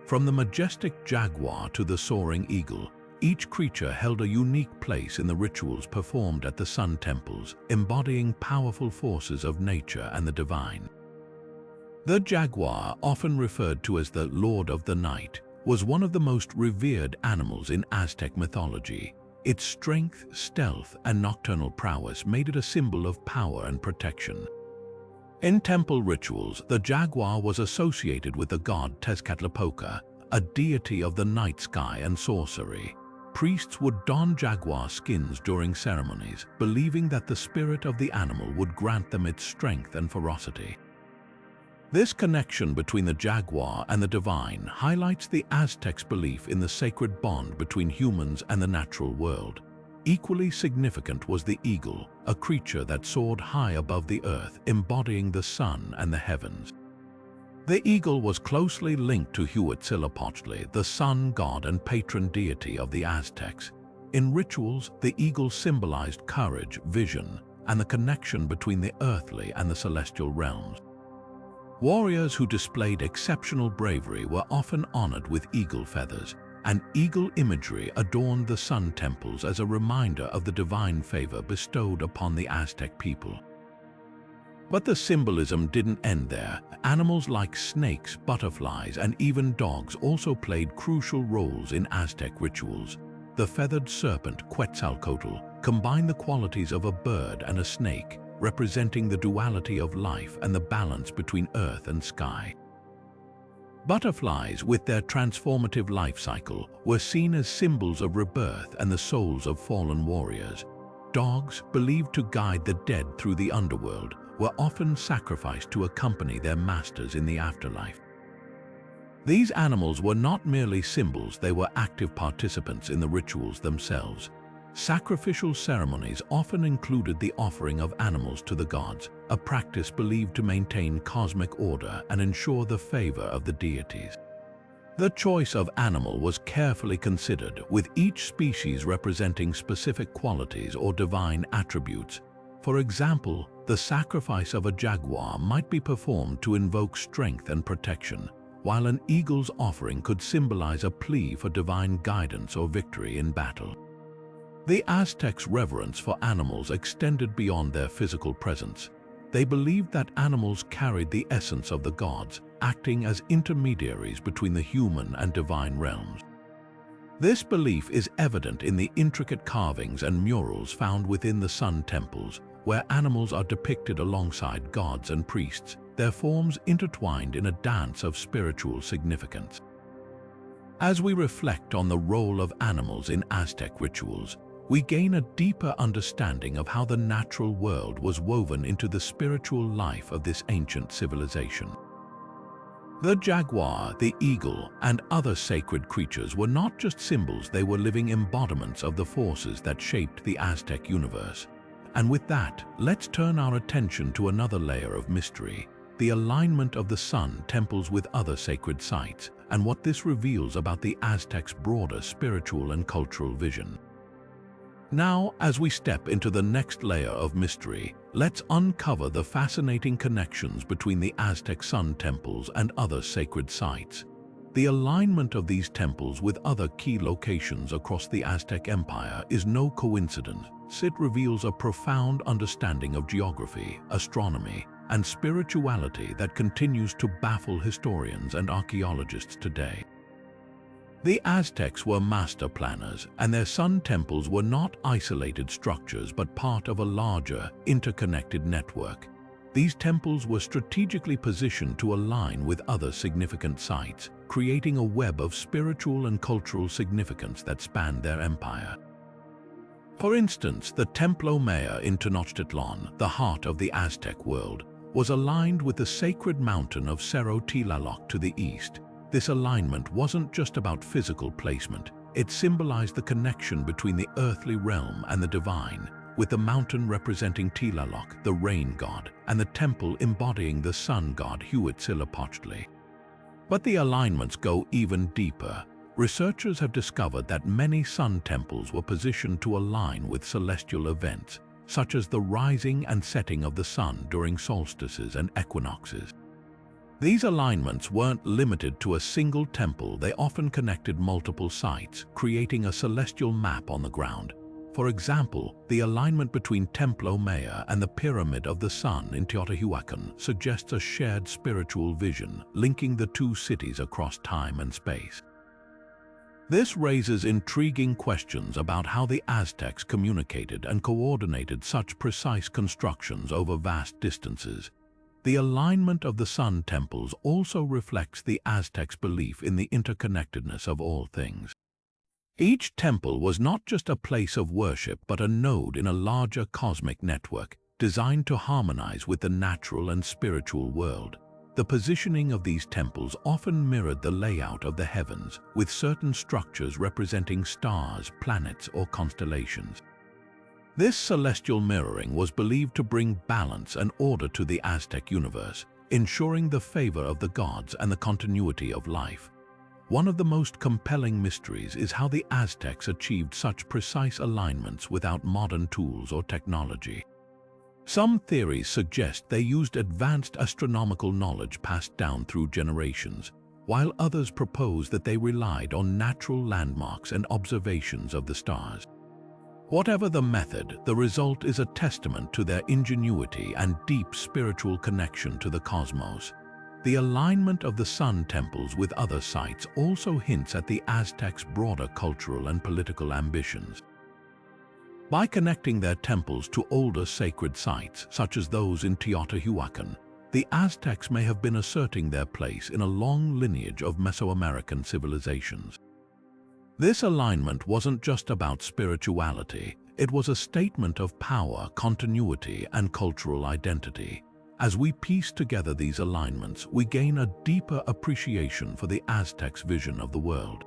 From the majestic jaguar to the soaring eagle, each creature held a unique place in the rituals performed at the Sun Temples, embodying powerful forces of nature and the divine. The jaguar, often referred to as the Lord of the Night, was one of the most revered animals in Aztec mythology. Its strength, stealth, and nocturnal prowess made it a symbol of power and protection. In temple rituals, the jaguar was associated with the god Tezcatlipoca, a deity of the night sky and sorcery. Priests would don jaguar skins during ceremonies, believing that the spirit of the animal would grant them its strength and ferocity. This connection between the jaguar and the divine highlights the Aztecs' belief in the sacred bond between humans and the natural world. Equally significant was the eagle, a creature that soared high above the earth, embodying the sun and the heavens. The eagle was closely linked to Huitzilopochtli, the sun god and patron deity of the Aztecs. In rituals, the eagle symbolized courage, vision, and the connection between the earthly and the celestial realms. Warriors who displayed exceptional bravery were often honored with eagle feathers, and eagle imagery adorned the Sun Temples as a reminder of the divine favor bestowed upon the Aztec people. But the symbolism didn't end there. Animals like snakes, butterflies, and even dogs also played crucial roles in Aztec rituals. The feathered serpent Quetzalcoatl combined the qualities of a bird and a snake, representing the duality of life and the balance between earth and sky. Butterflies, with their transformative life cycle, were seen as symbols of rebirth and the souls of fallen warriors. Dogs, believed to guide the dead through the underworld, were often sacrificed to accompany their masters in the afterlife. These animals were not merely symbols, they were active participants in the rituals themselves. Sacrificial ceremonies often included the offering of animals to the gods, a practice believed to maintain cosmic order and ensure the favor of the deities. The choice of animal was carefully considered, with each species representing specific qualities or divine attributes. For example, the sacrifice of a jaguar might be performed to invoke strength and protection, while an eagle's offering could symbolize a plea for divine guidance or victory in battle. The Aztecs' reverence for animals extended beyond their physical presence. They believed that animals carried the essence of the gods, acting as intermediaries between the human and divine realms. This belief is evident in the intricate carvings and murals found within the Sun Temples, where animals are depicted alongside gods and priests, their forms intertwined in a dance of spiritual significance. As we reflect on the role of animals in Aztec rituals, we gain a deeper understanding of how the natural world was woven into the spiritual life of this ancient civilization. The jaguar, the eagle, and other sacred creatures were not just symbols, they were living embodiments of the forces that shaped the Aztec universe. And with that, let's turn our attention to another layer of mystery, the alignment of the Sun Temples with other sacred sites, and what this reveals about the Aztecs' broader spiritual and cultural vision. Now, as we step into the next layer of mystery, let's uncover the fascinating connections between the Aztec Sun Temples and other sacred sites. The alignment of these temples with other key locations across the Aztec Empire is no coincidence. It reveals a profound understanding of geography, astronomy, and spirituality that continues to baffle historians and archaeologists today. The Aztecs were master planners, and their sun temples were not isolated structures but part of a larger, interconnected network. These temples were strategically positioned to align with other significant sites, creating a web of spiritual and cultural significance that spanned their empire. For instance, the Templo Mayor in Tenochtitlan, the heart of the Aztec world, was aligned with the sacred mountain of Cerro Tlaloc to the east. This alignment wasn't just about physical placement, it symbolized the connection between the earthly realm and the divine, with the mountain representing Tlaloc, the rain god, and the temple embodying the sun god Huitzilopochtli. But the alignments go even deeper. Researchers have discovered that many sun temples were positioned to align with celestial events, such as the rising and setting of the sun during solstices and equinoxes. These alignments weren't limited to a single temple, they often connected multiple sites, creating a celestial map on the ground. For example, the alignment between Templo Mayor and the Pyramid of the Sun in Teotihuacan suggests a shared spiritual vision, linking the two cities across time and space. This raises intriguing questions about how the Aztecs communicated and coordinated such precise constructions over vast distances. The alignment of the Sun Temples also reflects the Aztecs' belief in the interconnectedness of all things. Each temple was not just a place of worship but a node in a larger cosmic network designed to harmonize with the natural and spiritual world. The positioning of these temples often mirrored the layout of the heavens, with certain structures representing stars, planets, or constellations. This celestial mirroring was believed to bring balance and order to the Aztec universe, ensuring the favor of the gods and the continuity of life. One of the most compelling mysteries is how the Aztecs achieved such precise alignments without modern tools or technology. Some theories suggest they used advanced astronomical knowledge passed down through generations, while others propose that they relied on natural landmarks and observations of the stars. Whatever the method, the result is a testament to their ingenuity and deep spiritual connection to the cosmos. The alignment of the Sun Temples with other sites also hints at the Aztecs' broader cultural and political ambitions. By connecting their temples to older sacred sites, such as those in Teotihuacan, the Aztecs may have been asserting their place in a long lineage of Mesoamerican civilizations. This alignment wasn't just about spirituality, it was a statement of power, continuity, and cultural identity. As we piece together these alignments, we gain a deeper appreciation for the Aztecs' vision of the world.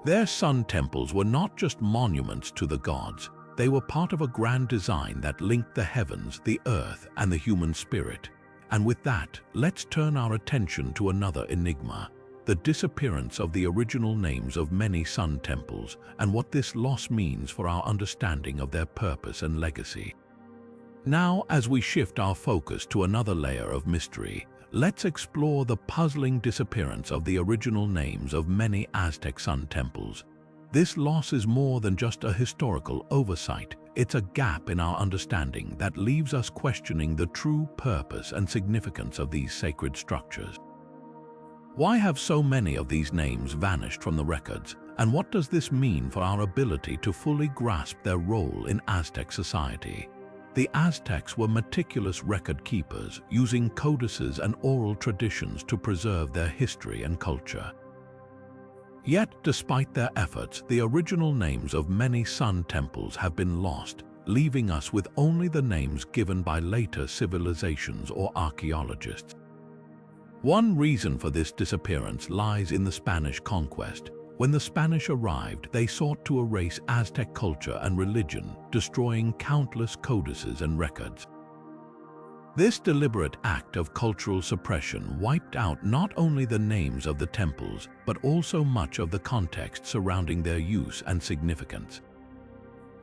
Their sun temples were not just monuments to the gods, they were part of a grand design that linked the heavens, the earth, and the human spirit. And with that, let's turn our attention to another enigma: the disappearance of the original names of many sun temples and what this loss means for our understanding of their purpose and legacy. Now, as we shift our focus to another layer of mystery, let's explore the puzzling disappearance of the original names of many Aztec sun temples. This loss is more than just a historical oversight, it's a gap in our understanding that leaves us questioning the true purpose and significance of these sacred structures. Why have so many of these names vanished from the records, and what does this mean for our ability to fully grasp their role in Aztec society? The Aztecs were meticulous record keepers, using codices and oral traditions to preserve their history and culture. Yet, despite their efforts, the original names of many sun temples have been lost, leaving us with only the names given by later civilizations or archaeologists. One reason for this disappearance lies in the Spanish conquest. When the Spanish arrived, they sought to erase Aztec culture and religion, destroying countless codices and records. This deliberate act of cultural suppression wiped out not only the names of the temples, but also much of the context surrounding their use and significance.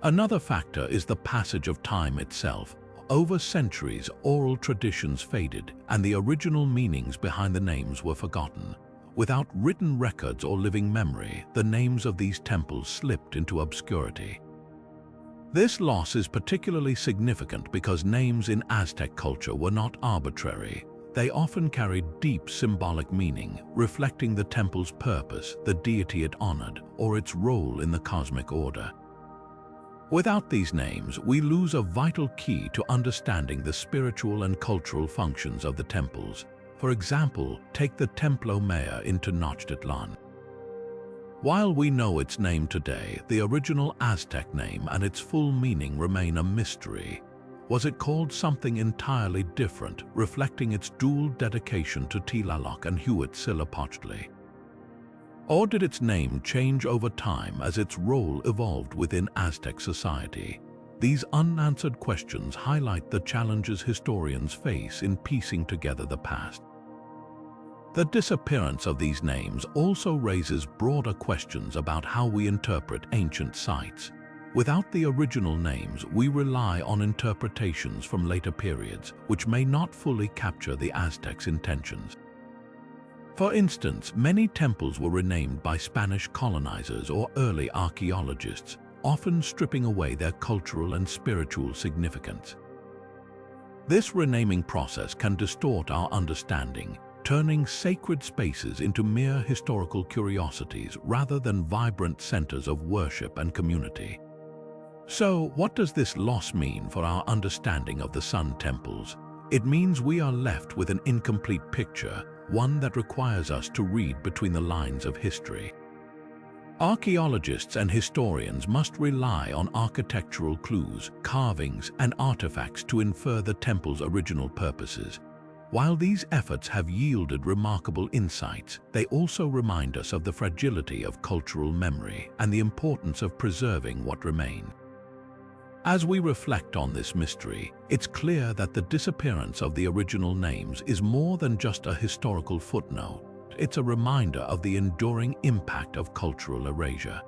Another factor is the passage of time itself. Over centuries, oral traditions faded, and the original meanings behind the names were forgotten. Without written records or living memory, the names of these temples slipped into obscurity. This loss is particularly significant because names in Aztec culture were not arbitrary. They often carried deep symbolic meaning, reflecting the temple's purpose, the deity it honored, or its role in the cosmic order. Without these names, we lose a vital key to understanding the spiritual and cultural functions of the temples. For example, take the Templo Mayor in Tenochtitlan. While we know its name today, the original Aztec name and its full meaning remain a mystery. Was it called something entirely different, reflecting its dual dedication to Tlaloc and Huitzilopochtli? Or did its name change over time as its role evolved within Aztec society? These unanswered questions highlight the challenges historians face in piecing together the past. The disappearance of these names also raises broader questions about how we interpret ancient sites. Without the original names, we rely on interpretations from later periods, which may not fully capture the Aztecs' intentions. For instance, many temples were renamed by Spanish colonizers or early archaeologists, often stripping away their cultural and spiritual significance. This renaming process can distort our understanding, turning sacred spaces into mere historical curiosities rather than vibrant centers of worship and community. So, what does this loss mean for our understanding of the Sun Temples? it means we are left with an incomplete picture, one that requires us to read between the lines of history. Archaeologists and historians must rely on architectural clues, carvings, and artifacts to infer the temple's original purposes. While these efforts have yielded remarkable insights, they also remind us of the fragility of cultural memory and the importance of preserving what remains. As we reflect on this mystery, it's clear that the disappearance of the original names is more than just a historical footnote. It's a reminder of the enduring impact of cultural erasure.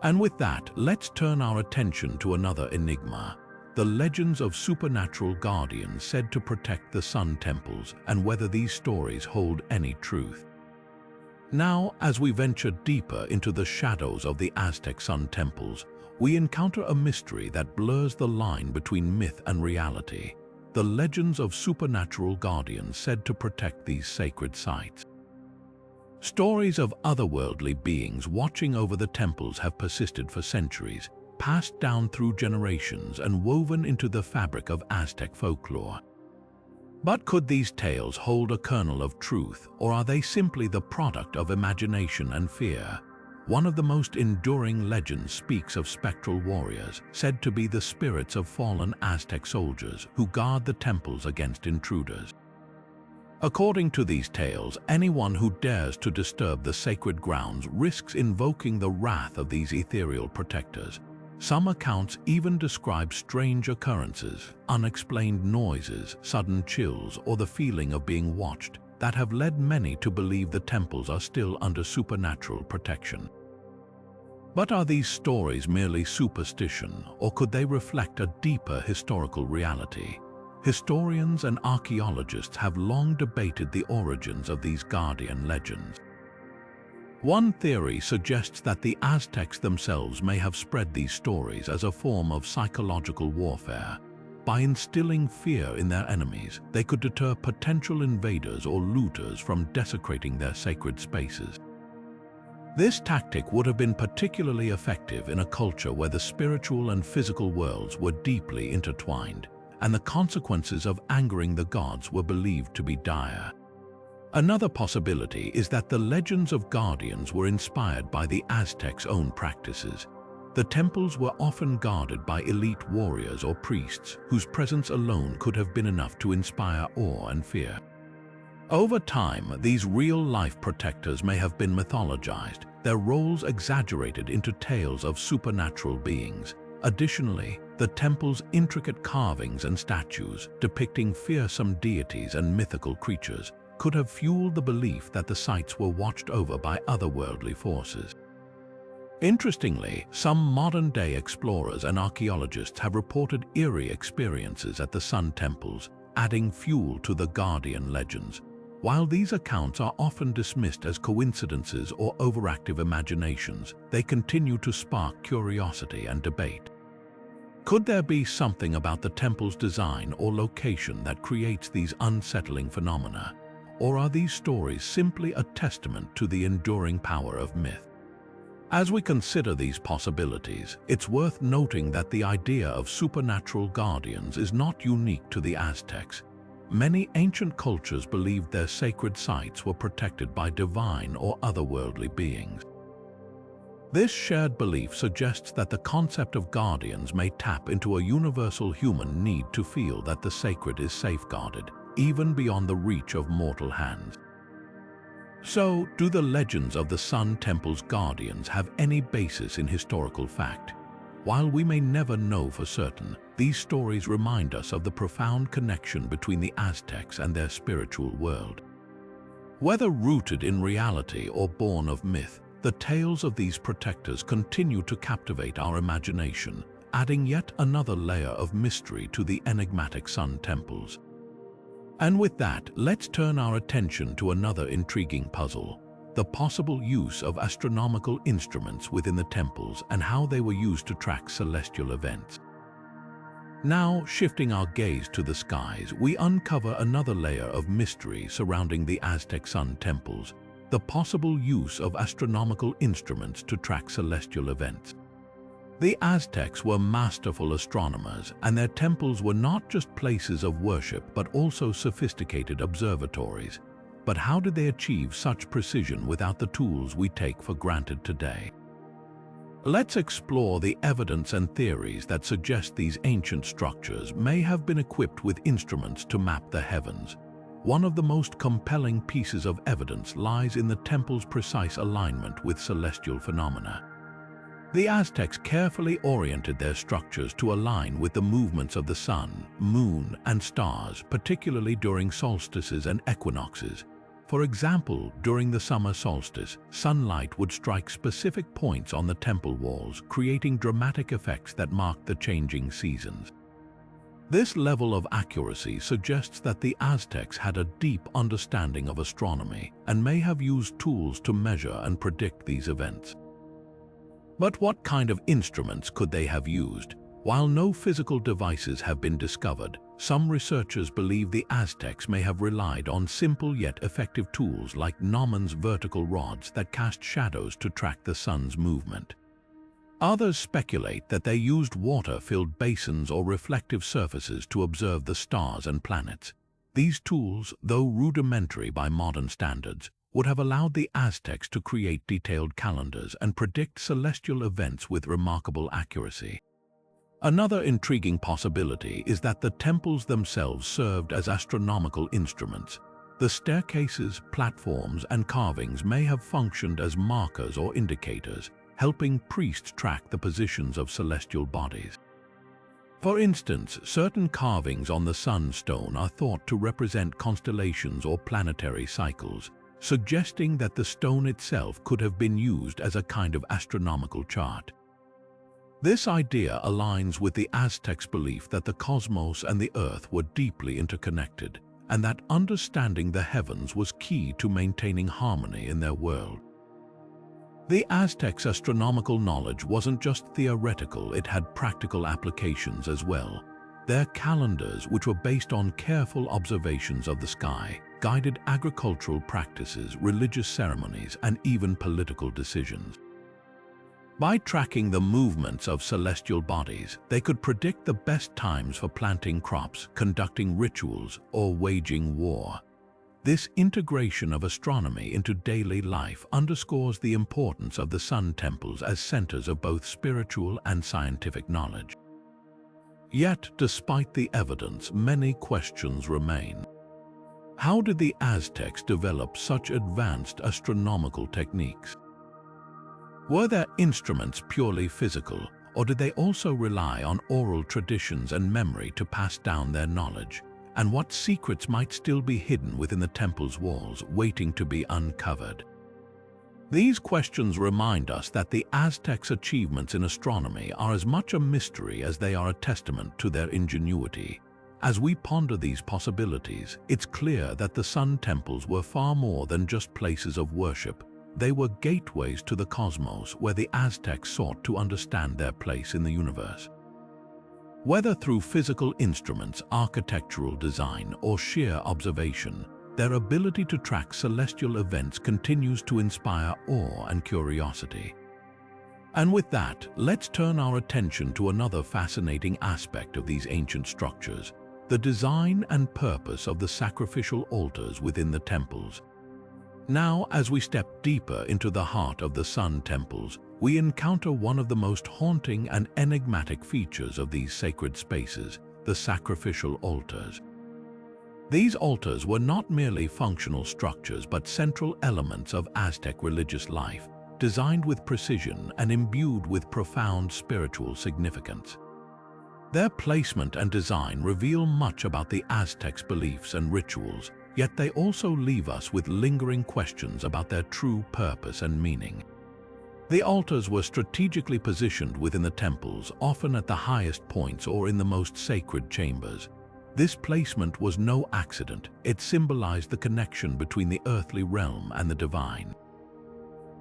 And with that, let's turn our attention to another enigma: the legends of supernatural guardians said to protect the Sun Temples, and whether these stories hold any truth. Now, as we venture deeper into the shadows of the Aztec Sun Temples, we encounter a mystery that blurs the line between myth and reality: the legends of supernatural guardians said to protect these sacred sites. Stories of otherworldly beings watching over the temples have persisted for centuries, passed down through generations and woven into the fabric of Aztec folklore. But could these tales hold a kernel of truth, or are they simply the product of imagination and fear? One of the most enduring legends speaks of spectral warriors, said to be the spirits of fallen Aztec soldiers who guard the temples against intruders. According to these tales, anyone who dares to disturb the sacred grounds risks invoking the wrath of these ethereal protectors. Some accounts even describe strange occurrences, unexplained noises, sudden chills, or the feeling of being watched, that have led many to believe the temples are still under supernatural protection. But are these stories merely superstition, or could they reflect a deeper historical reality? Historians and archaeologists have long debated the origins of these guardian legends. One theory suggests that the Aztecs themselves may have spread these stories as a form of psychological warfare. By instilling fear in their enemies, they could deter potential invaders or looters from desecrating their sacred spaces. This tactic would have been particularly effective in a culture where the spiritual and physical worlds were deeply intertwined, and the consequences of angering the gods were believed to be dire. Another possibility is that the legends of guardians were inspired by the Aztecs' own practices. The temples were often guarded by elite warriors or priests whose presence alone could have been enough to inspire awe and fear. Over time, these real-life protectors may have been mythologized, their roles exaggerated into tales of supernatural beings. Additionally, the temple's intricate carvings and statues depicting fearsome deities and mythical creatures could have fueled the belief that the sites were watched over by otherworldly forces. Interestingly, some modern-day explorers and archaeologists have reported eerie experiences at the Sun Temples, adding fuel to the guardian legends. While these accounts are often dismissed as coincidences or overactive imaginations, they continue to spark curiosity and debate. Could there be something about the temple's design or location that creates these unsettling phenomena? Or are these stories simply a testament to the enduring power of myth? As we consider these possibilities, it's worth noting that the idea of supernatural guardians is not unique to the Aztecs. Many ancient cultures believed their sacred sites were protected by divine or otherworldly beings. This shared belief suggests that the concept of guardians may tap into a universal human need to feel that the sacred is safeguarded, even beyond the reach of mortal hands. So, do the legends of the Sun Temple's guardians have any basis in historical fact? While we may never know for certain, these stories remind us of the profound connection between the Aztecs and their spiritual world. Whether rooted in reality or born of myth, the tales of these protectors continue to captivate our imagination, adding yet another layer of mystery to the enigmatic Sun Temples. And with that, let's turn our attention to another intriguing puzzle: the possible use of astronomical instruments within the temples and how they were used to track celestial events. Now, shifting our gaze to the skies, we uncover another layer of mystery surrounding the Aztec Sun Temples: the possible use of astronomical instruments to track celestial events. The Aztecs were masterful astronomers, and their temples were not just places of worship but also sophisticated observatories. But how did they achieve such precision without the tools we take for granted today? Let's explore the evidence and theories that suggest these ancient structures may have been equipped with instruments to map the heavens. One of the most compelling pieces of evidence lies in the temple's precise alignment with celestial phenomena. The Aztecs carefully oriented their structures to align with the movements of the sun, moon, and stars, particularly during solstices and equinoxes. For example, during the summer solstice, sunlight would strike specific points on the temple walls, creating dramatic effects that marked the changing seasons. This level of accuracy suggests that the Aztecs had a deep understanding of astronomy and may have used tools to measure and predict these events. But what kind of instruments could they have used? While no physical devices have been discovered, some researchers believe the Aztecs may have relied on simple yet effective tools like gnomons, vertical rods that cast shadows to track the sun's movement. Others speculate that they used water-filled basins or reflective surfaces to observe the stars and planets. These tools, though rudimentary by modern standards, would have allowed the Aztecs to create detailed calendars and predict celestial events with remarkable accuracy. Another intriguing possibility is that the temples themselves served as astronomical instruments. The staircases, platforms, and carvings may have functioned as markers or indicators, helping priests track the positions of celestial bodies. For instance, certain carvings on the sunstone are thought to represent constellations or planetary cycles, suggesting that the stone itself could have been used as a kind of astronomical chart. This idea aligns with the Aztecs' belief that the cosmos and the earth were deeply interconnected, and that understanding the heavens was key to maintaining harmony in their world. The Aztecs' astronomical knowledge wasn't just theoretical, it had practical applications as well. Their calendars, which were based on careful observations of the sky, guided agricultural practices, religious ceremonies, and even political decisions. By tracking the movements of celestial bodies, they could predict the best times for planting crops, conducting rituals, or waging war. This integration of astronomy into daily life underscores the importance of the Sun Temples as centers of both spiritual and scientific knowledge. Yet, despite the evidence, many questions remain. How did the Aztecs develop such advanced astronomical techniques? Were their instruments purely physical, or did they also rely on oral traditions and memory to pass down their knowledge? And what secrets might still be hidden within the temple's walls, waiting to be uncovered? These questions remind us that the Aztecs' achievements in astronomy are as much a mystery as they are a testament to their ingenuity. As we ponder these possibilities, it's clear that the Sun Temples were far more than just places of worship. They were gateways to the cosmos where the Aztecs sought to understand their place in the universe. Whether through physical instruments, architectural design, or sheer observation, their ability to track celestial events continues to inspire awe and curiosity. And with that, let's turn our attention to another fascinating aspect of these ancient structures: the design and purpose of the sacrificial altars within the temples. Now, as we step deeper into the heart of the Sun Temples, we encounter one of the most haunting and enigmatic features of these sacred spaces: the sacrificial altars. These altars were not merely functional structures but central elements of Aztec religious life, designed with precision and imbued with profound spiritual significance. Their placement and design reveal much about the Aztecs' beliefs and rituals, yet they also leave us with lingering questions about their true purpose and meaning. The altars were strategically positioned within the temples, often at the highest points or in the most sacred chambers. This placement was no accident. It symbolized the connection between the earthly realm and the divine.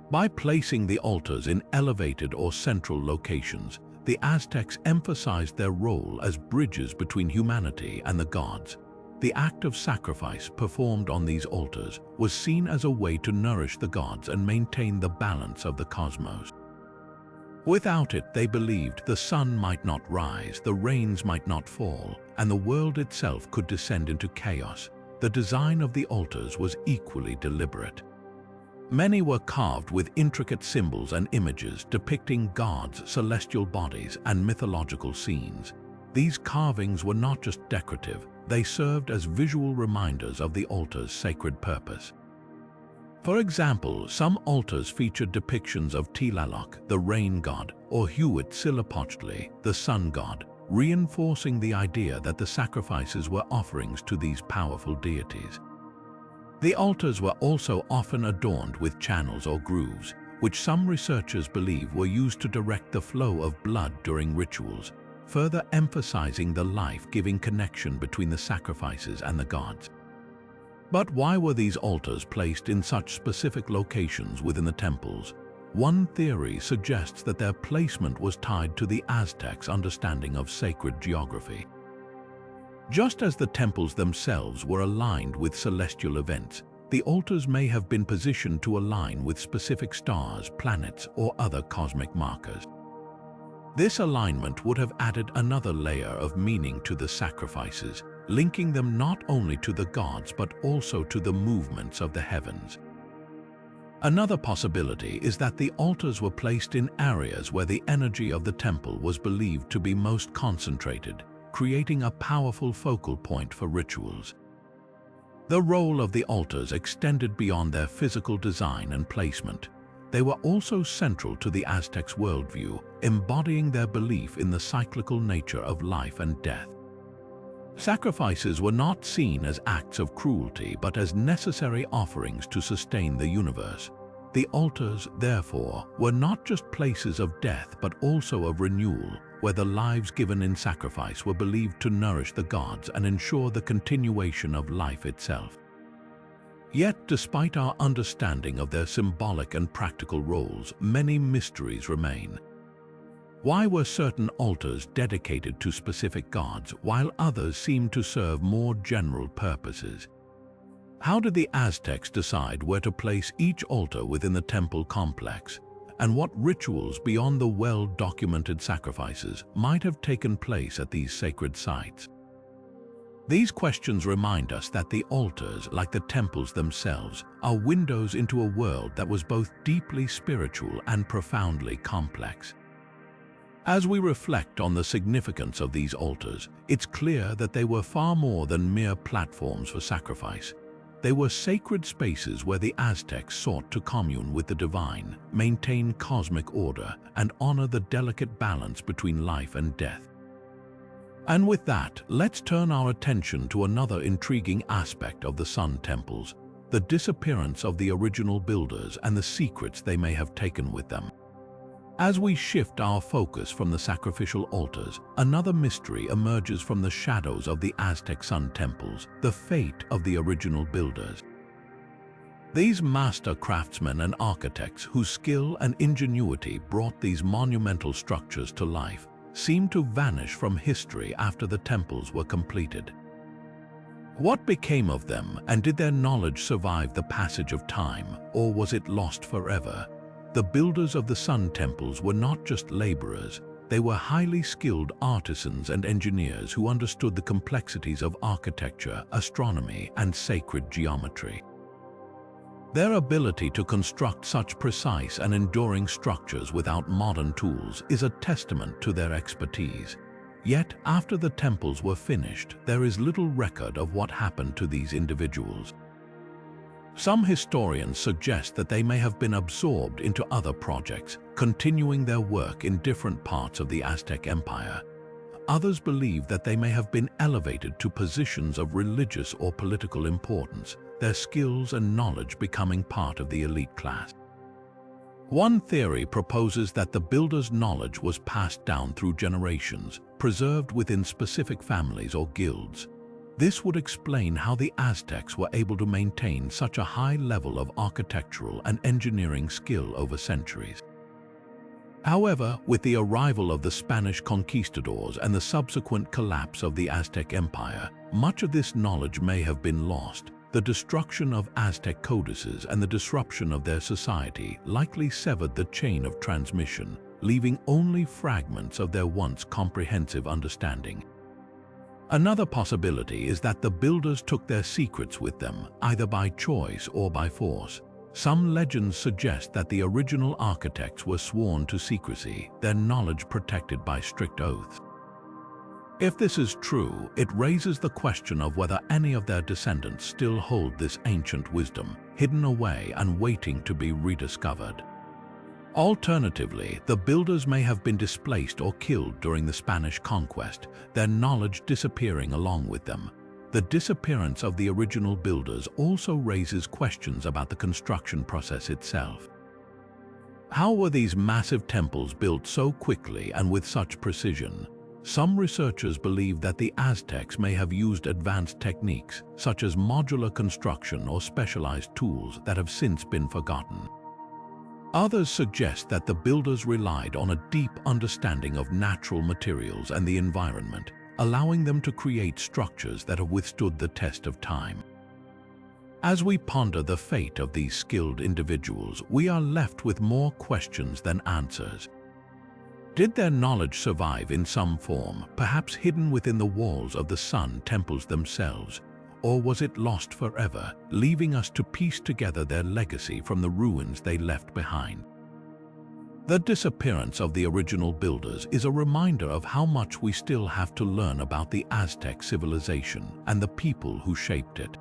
By placing the altars in elevated or central locations, the Aztecs emphasized their role as bridges between humanity and the gods. The act of sacrifice performed on these altars was seen as a way to nourish the gods and maintain the balance of the cosmos. Without it, they believed, the sun might not rise, the rains might not fall, and the world itself could descend into chaos. The design of the altars was equally deliberate. Many were carved with intricate symbols and images depicting gods, celestial bodies, and mythological scenes. These carvings were not just decorative, they served as visual reminders of the altar's sacred purpose. For example, some altars featured depictions of Tlaloc, the rain god, or Huitzilopochtli, the sun god, reinforcing the idea that the sacrifices were offerings to these powerful deities. The altars were also often adorned with channels or grooves, which some researchers believe were used to direct the flow of blood during rituals, further emphasizing the life-giving connection between the sacrifices and the gods. But why were these altars placed in such specific locations within the temples? One theory suggests that their placement was tied to the Aztecs' understanding of sacred geography. Just as the temples themselves were aligned with celestial events, the altars may have been positioned to align with specific stars, planets, or other cosmic markers. This alignment would have added another layer of meaning to the sacrifices, linking them not only to the gods but also to the movements of the heavens. Another possibility is that the altars were placed in areas where the energy of the temple was believed to be most concentrated, creating a powerful focal point for rituals. The role of the altars extended beyond their physical design and placement. They were also central to the Aztecs' worldview, embodying their belief in the cyclical nature of life and death. Sacrifices were not seen as acts of cruelty but as necessary offerings to sustain the universe. The altars, therefore, were not just places of death but also of renewal, where the lives given in sacrifice were believed to nourish the gods and ensure the continuation of life itself. Yet, despite our understanding of their symbolic and practical roles, many mysteries remain. Why were certain altars dedicated to specific gods while others seemed to serve more general purposes? How did the Aztecs decide where to place each altar within the temple complex? And what rituals beyond the well-documented sacrifices might have taken place at these sacred sites? These questions remind us that the altars, like the temples themselves, are windows into a world that was both deeply spiritual and profoundly complex. As we reflect on the significance of these altars, it's clear that they were far more than mere platforms for sacrifice. They were sacred spaces where the Aztecs sought to commune with the divine, maintain cosmic order, and honor the delicate balance between life and death. And with that, let's turn our attention to another intriguing aspect of the Sun Temples, the disappearance of the original builders and the secrets they may have taken with them. As we shift our focus from the sacrificial altars, another mystery emerges from the shadows of the Aztec Sun Temples, the fate of the original builders. These master craftsmen and architects whose skill and ingenuity brought these monumental structures to life seem to vanish from history after the temples were completed. What became of them, and did their knowledge survive the passage of time, or was it lost forever? The builders of the Sun Temples were not just laborers, they were highly skilled artisans and engineers who understood the complexities of architecture, astronomy, and sacred geometry. Their ability to construct such precise and enduring structures without modern tools is a testament to their expertise. Yet, after the temples were finished, there is little record of what happened to these individuals. Some historians suggest that they may have been absorbed into other projects, continuing their work in different parts of the Aztec Empire. Others believe that they may have been elevated to positions of religious or political importance, their skills and knowledge becoming part of the elite class. One theory proposes that the builders' knowledge was passed down through generations, preserved within specific families or guilds. This would explain how the Aztecs were able to maintain such a high level of architectural and engineering skill over centuries. However, with the arrival of the Spanish conquistadors and the subsequent collapse of the Aztec Empire, much of this knowledge may have been lost. The destruction of Aztec codices and the disruption of their society likely severed the chain of transmission, leaving only fragments of their once comprehensive understanding. Another possibility is that the builders took their secrets with them, either by choice or by force. Some legends suggest that the original architects were sworn to secrecy, their knowledge protected by strict oaths. If this is true, it raises the question of whether any of their descendants still hold this ancient wisdom, hidden away and waiting to be rediscovered. Alternatively, the builders may have been displaced or killed during the Spanish conquest, their knowledge disappearing along with them. The disappearance of the original builders also raises questions about the construction process itself. How were these massive temples built so quickly and with such precision? Some researchers believe that the Aztecs may have used advanced techniques, such as modular construction or specialized tools that have since been forgotten. Others suggest that the builders relied on a deep understanding of natural materials and the environment, allowing them to create structures that have withstood the test of time. As we ponder the fate of these skilled individuals, we are left with more questions than answers. Did their knowledge survive in some form, perhaps hidden within the walls of the Sun Temples themselves? Or was it lost forever, leaving us to piece together their legacy from the ruins they left behind? The disappearance of the original builders is a reminder of how much we still have to learn about the Aztec civilization and the people who shaped it.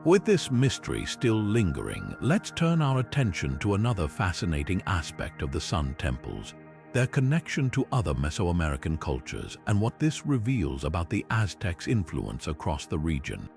With this mystery still lingering, let's turn our attention to another fascinating aspect of the Sun Temples, their connection to other Mesoamerican cultures and what this reveals about the Aztecs' influence across the region.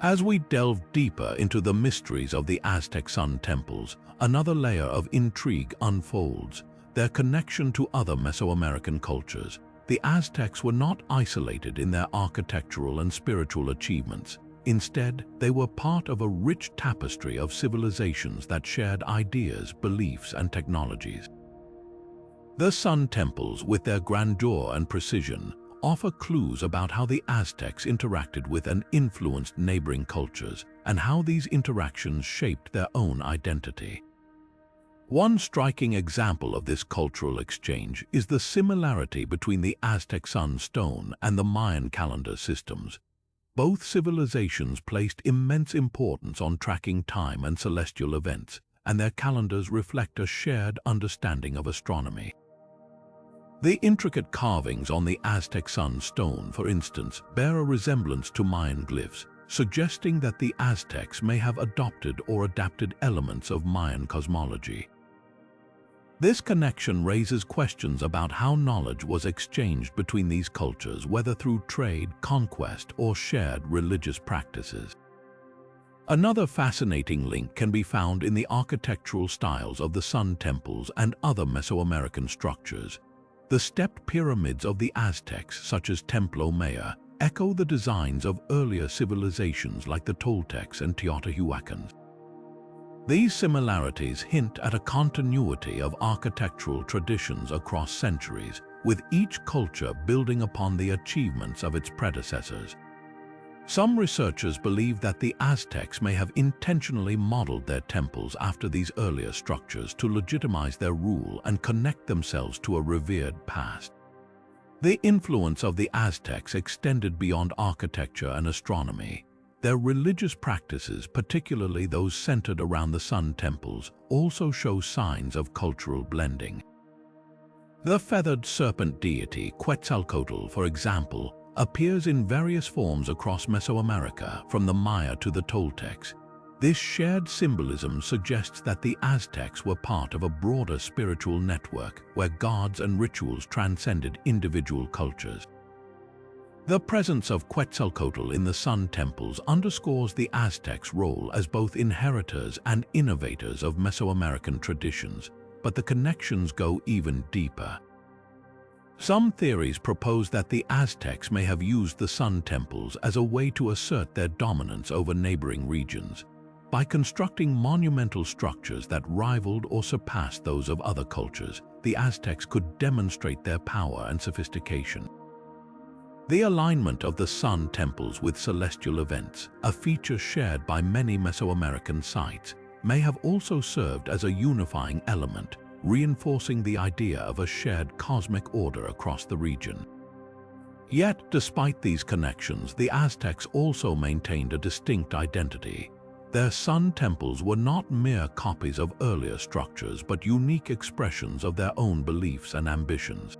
As we delve deeper into the mysteries of the Aztec Sun Temples, another layer of intrigue unfolds, their connection to other Mesoamerican cultures. The Aztecs were not isolated in their architectural and spiritual achievements. Instead, they were part of a rich tapestry of civilizations that shared ideas, beliefs, and technologies. The Sun Temples, with their grandeur and precision, offer clues about how the Aztecs interacted with and influenced neighboring cultures, and how these interactions shaped their own identity. One striking example of this cultural exchange is the similarity between the Aztec sun stone and the Mayan calendar systems. Both civilizations placed immense importance on tracking time and celestial events, and their calendars reflect a shared understanding of astronomy. The intricate carvings on the Aztec sun stone, for instance, bear a resemblance to Mayan glyphs, suggesting that the Aztecs may have adopted or adapted elements of Mayan cosmology. This connection raises questions about how knowledge was exchanged between these cultures, whether through trade, conquest, or shared religious practices. Another fascinating link can be found in the architectural styles of the Sun Temples and other Mesoamerican structures. The stepped pyramids of the Aztecs, such as Templo Mayor, echo the designs of earlier civilizations like the Toltecs and Teotihuacans. These similarities hint at a continuity of architectural traditions across centuries, with each culture building upon the achievements of its predecessors. Some researchers believe that the Aztecs may have intentionally modeled their temples after these earlier structures to legitimize their rule and connect themselves to a revered past. The influence of the Aztecs extended beyond architecture and astronomy. Their religious practices, particularly those centered around the Sun Temples, also show signs of cultural blending. The feathered serpent deity Quetzalcoatl, for example, appears in various forms across Mesoamerica, from the Maya to the Toltecs. This shared symbolism suggests that the Aztecs were part of a broader spiritual network where gods and rituals transcended individual cultures. The presence of Quetzalcoatl in the Sun Temples underscores the Aztecs' role as both inheritors and innovators of Mesoamerican traditions, but the connections go even deeper. Some theories propose that the Aztecs may have used the Sun Temples as a way to assert their dominance over neighboring regions. By constructing monumental structures that rivaled or surpassed those of other cultures, the Aztecs could demonstrate their power and sophistication. The alignment of the Sun Temples with celestial events, a feature shared by many Mesoamerican sites, may have also served as a unifying element, reinforcing the idea of a shared cosmic order across the region. Yet, despite these connections, the Aztecs also maintained a distinct identity. Their sun temples were not mere copies of earlier structures, but unique expressions of their own beliefs and ambitions.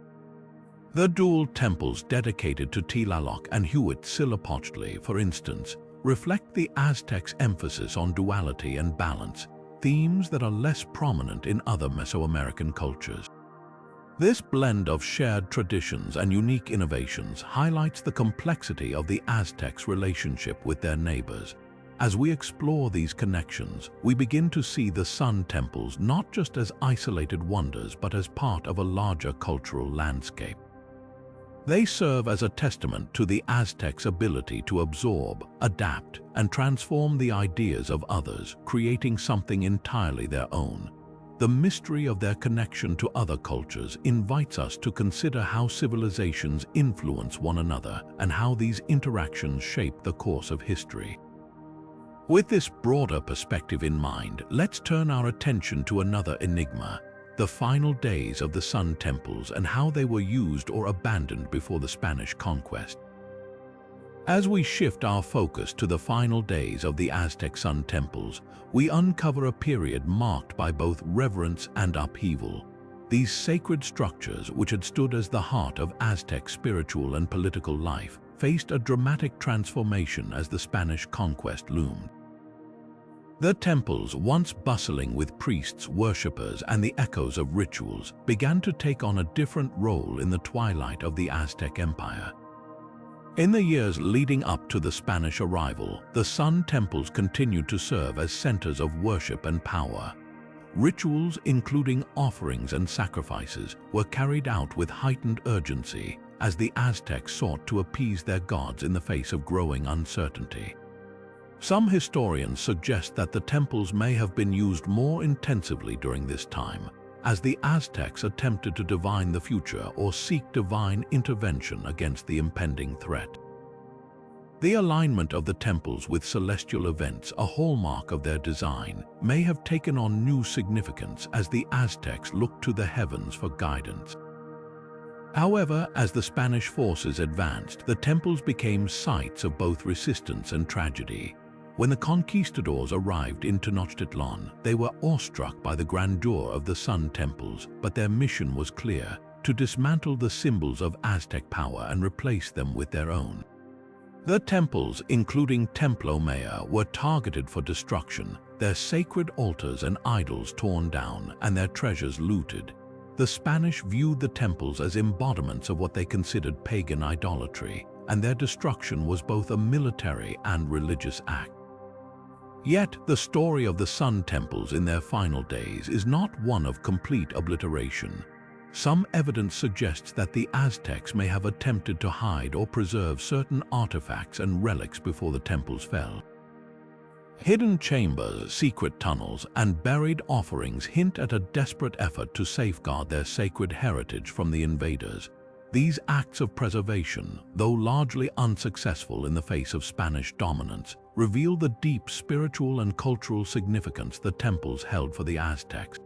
The dual temples dedicated to Tlaloc and Huitzilopochtli, for instance, reflect the Aztecs' emphasis on duality and balance, themes that are less prominent in other Mesoamerican cultures. This blend of shared traditions and unique innovations highlights the complexity of the Aztecs' relationship with their neighbors. As we explore these connections, we begin to see the Sun Temples not just as isolated wonders but as part of a larger cultural landscape. They serve as a testament to the Aztecs' ability to absorb, adapt, and transform the ideas of others, creating something entirely their own. The mystery of their connection to other cultures invites us to consider how civilizations influence one another and how these interactions shape the course of history. With this broader perspective in mind, let's turn our attention to another enigma: the final days of the Sun Temples and how they were used or abandoned before the Spanish conquest. As we shift our focus to the final days of the Aztec Sun Temples, we uncover a period marked by both reverence and upheaval. These sacred structures, which had stood as the heart of Aztec spiritual and political life, faced a dramatic transformation as the Spanish conquest loomed. The temples, once bustling with priests, worshippers, and the echoes of rituals, began to take on a different role in the twilight of the Aztec Empire. In the years leading up to the Spanish arrival, the Sun Temples continued to serve as centers of worship and power. Rituals, including offerings and sacrifices, were carried out with heightened urgency as the Aztecs sought to appease their gods in the face of growing uncertainty. Some historians suggest that the temples may have been used more intensively during this time, as the Aztecs attempted to divine the future or seek divine intervention against the impending threat. The alignment of the temples with celestial events, a hallmark of their design, may have taken on new significance as the Aztecs looked to the heavens for guidance. However, as the Spanish forces advanced, the temples became sites of both resistance and tragedy. When the conquistadors arrived in Tenochtitlan, they were awestruck by the grandeur of the Sun Temples, but their mission was clear: to dismantle the symbols of Aztec power and replace them with their own. The temples, including Templo Mayor, were targeted for destruction, their sacred altars and idols torn down, and their treasures looted. The Spanish viewed the temples as embodiments of what they considered pagan idolatry, and their destruction was both a military and religious act. Yet, the story of the Sun Temples in their final days is not one of complete obliteration. Some evidence suggests that the Aztecs may have attempted to hide or preserve certain artifacts and relics before the temples fell. Hidden chambers, secret tunnels, and buried offerings hint at a desperate effort to safeguard their sacred heritage from the invaders. These acts of preservation, though largely unsuccessful in the face of Spanish dominance, reveal the deep spiritual and cultural significance the temples held for the Aztecs.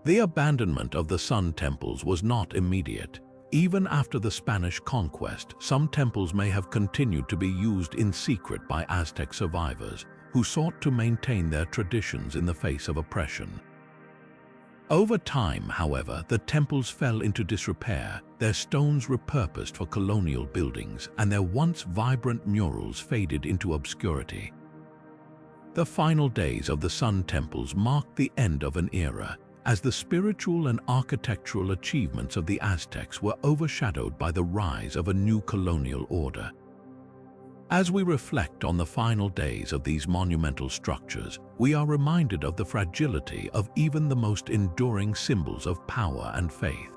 The abandonment of the Sun Temples was not immediate. Even after the Spanish conquest, some temples may have continued to be used in secret by Aztec survivors, who sought to maintain their traditions in the face of oppression. Over time, however, the temples fell into disrepair, their stones repurposed for colonial buildings, and their once vibrant murals faded into obscurity. The final days of the Sun Temples marked the end of an era, as the spiritual and architectural achievements of the Aztecs were overshadowed by the rise of a new colonial order. As we reflect on the final days of these monumental structures, we are reminded of the fragility of even the most enduring symbols of power and faith.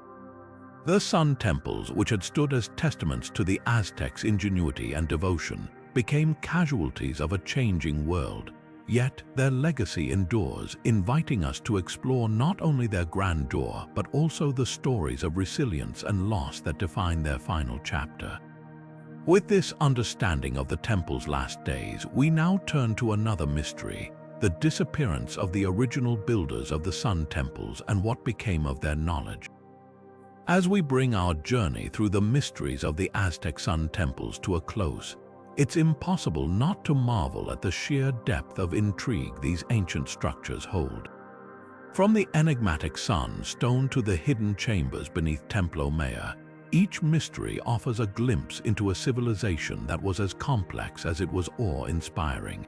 The Sun Temples, which had stood as testaments to the Aztecs' ingenuity and devotion, became casualties of a changing world. Yet their legacy endures, inviting us to explore not only their grandeur but also the stories of resilience and loss that define their final chapter. With this understanding of the temple's last days, we now turn to another mystery: the disappearance of the original builders of the Sun Temples and what became of their knowledge. As we bring our journey through the mysteries of the Aztec Sun Temples to a close, it's impossible not to marvel at the sheer depth of intrigue these ancient structures hold. From the enigmatic sun stone to the hidden chambers beneath Templo Mayor, each mystery offers a glimpse into a civilization that was as complex as it was awe-inspiring.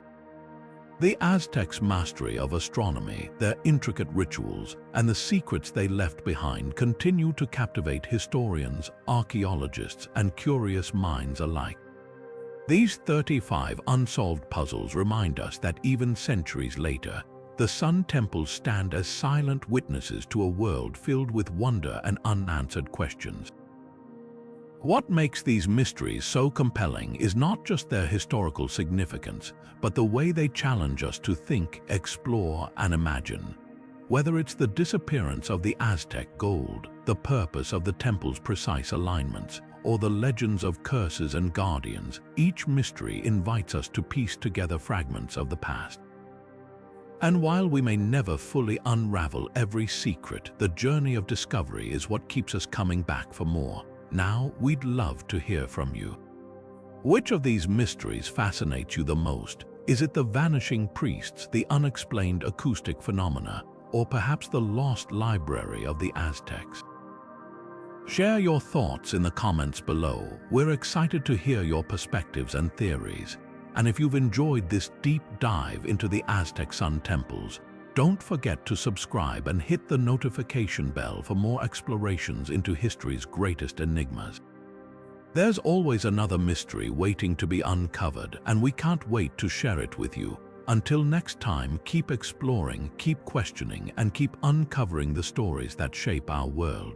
The Aztecs' mastery of astronomy, their intricate rituals, and the secrets they left behind continue to captivate historians, archaeologists, and curious minds alike. These 35 unsolved puzzles remind us that even centuries later, the Sun Temples stand as silent witnesses to a world filled with wonder and unanswered questions. What makes these mysteries so compelling is not just their historical significance, but the way they challenge us to think, explore, and imagine. Whether it's the disappearance of the Aztec gold, the purpose of the temple's precise alignments, or the legends of curses and guardians, each mystery invites us to piece together fragments of the past. And while we may never fully unravel every secret, the journey of discovery is what keeps us coming back for more. Now, we'd love to hear from you. Which of these mysteries fascinates you the most? Is it the vanishing priests, the unexplained acoustic phenomena, or perhaps the lost library of the Aztecs? Share your thoughts in the comments below. We're excited to hear your perspectives and theories. And if you've enjoyed this deep dive into the Aztec Sun Temples, don't forget to subscribe and hit the notification bell for more explorations into history's greatest enigmas. There's always another mystery waiting to be uncovered, and we can't wait to share it with you. Until next time, keep exploring, keep questioning, and keep uncovering the stories that shape our world.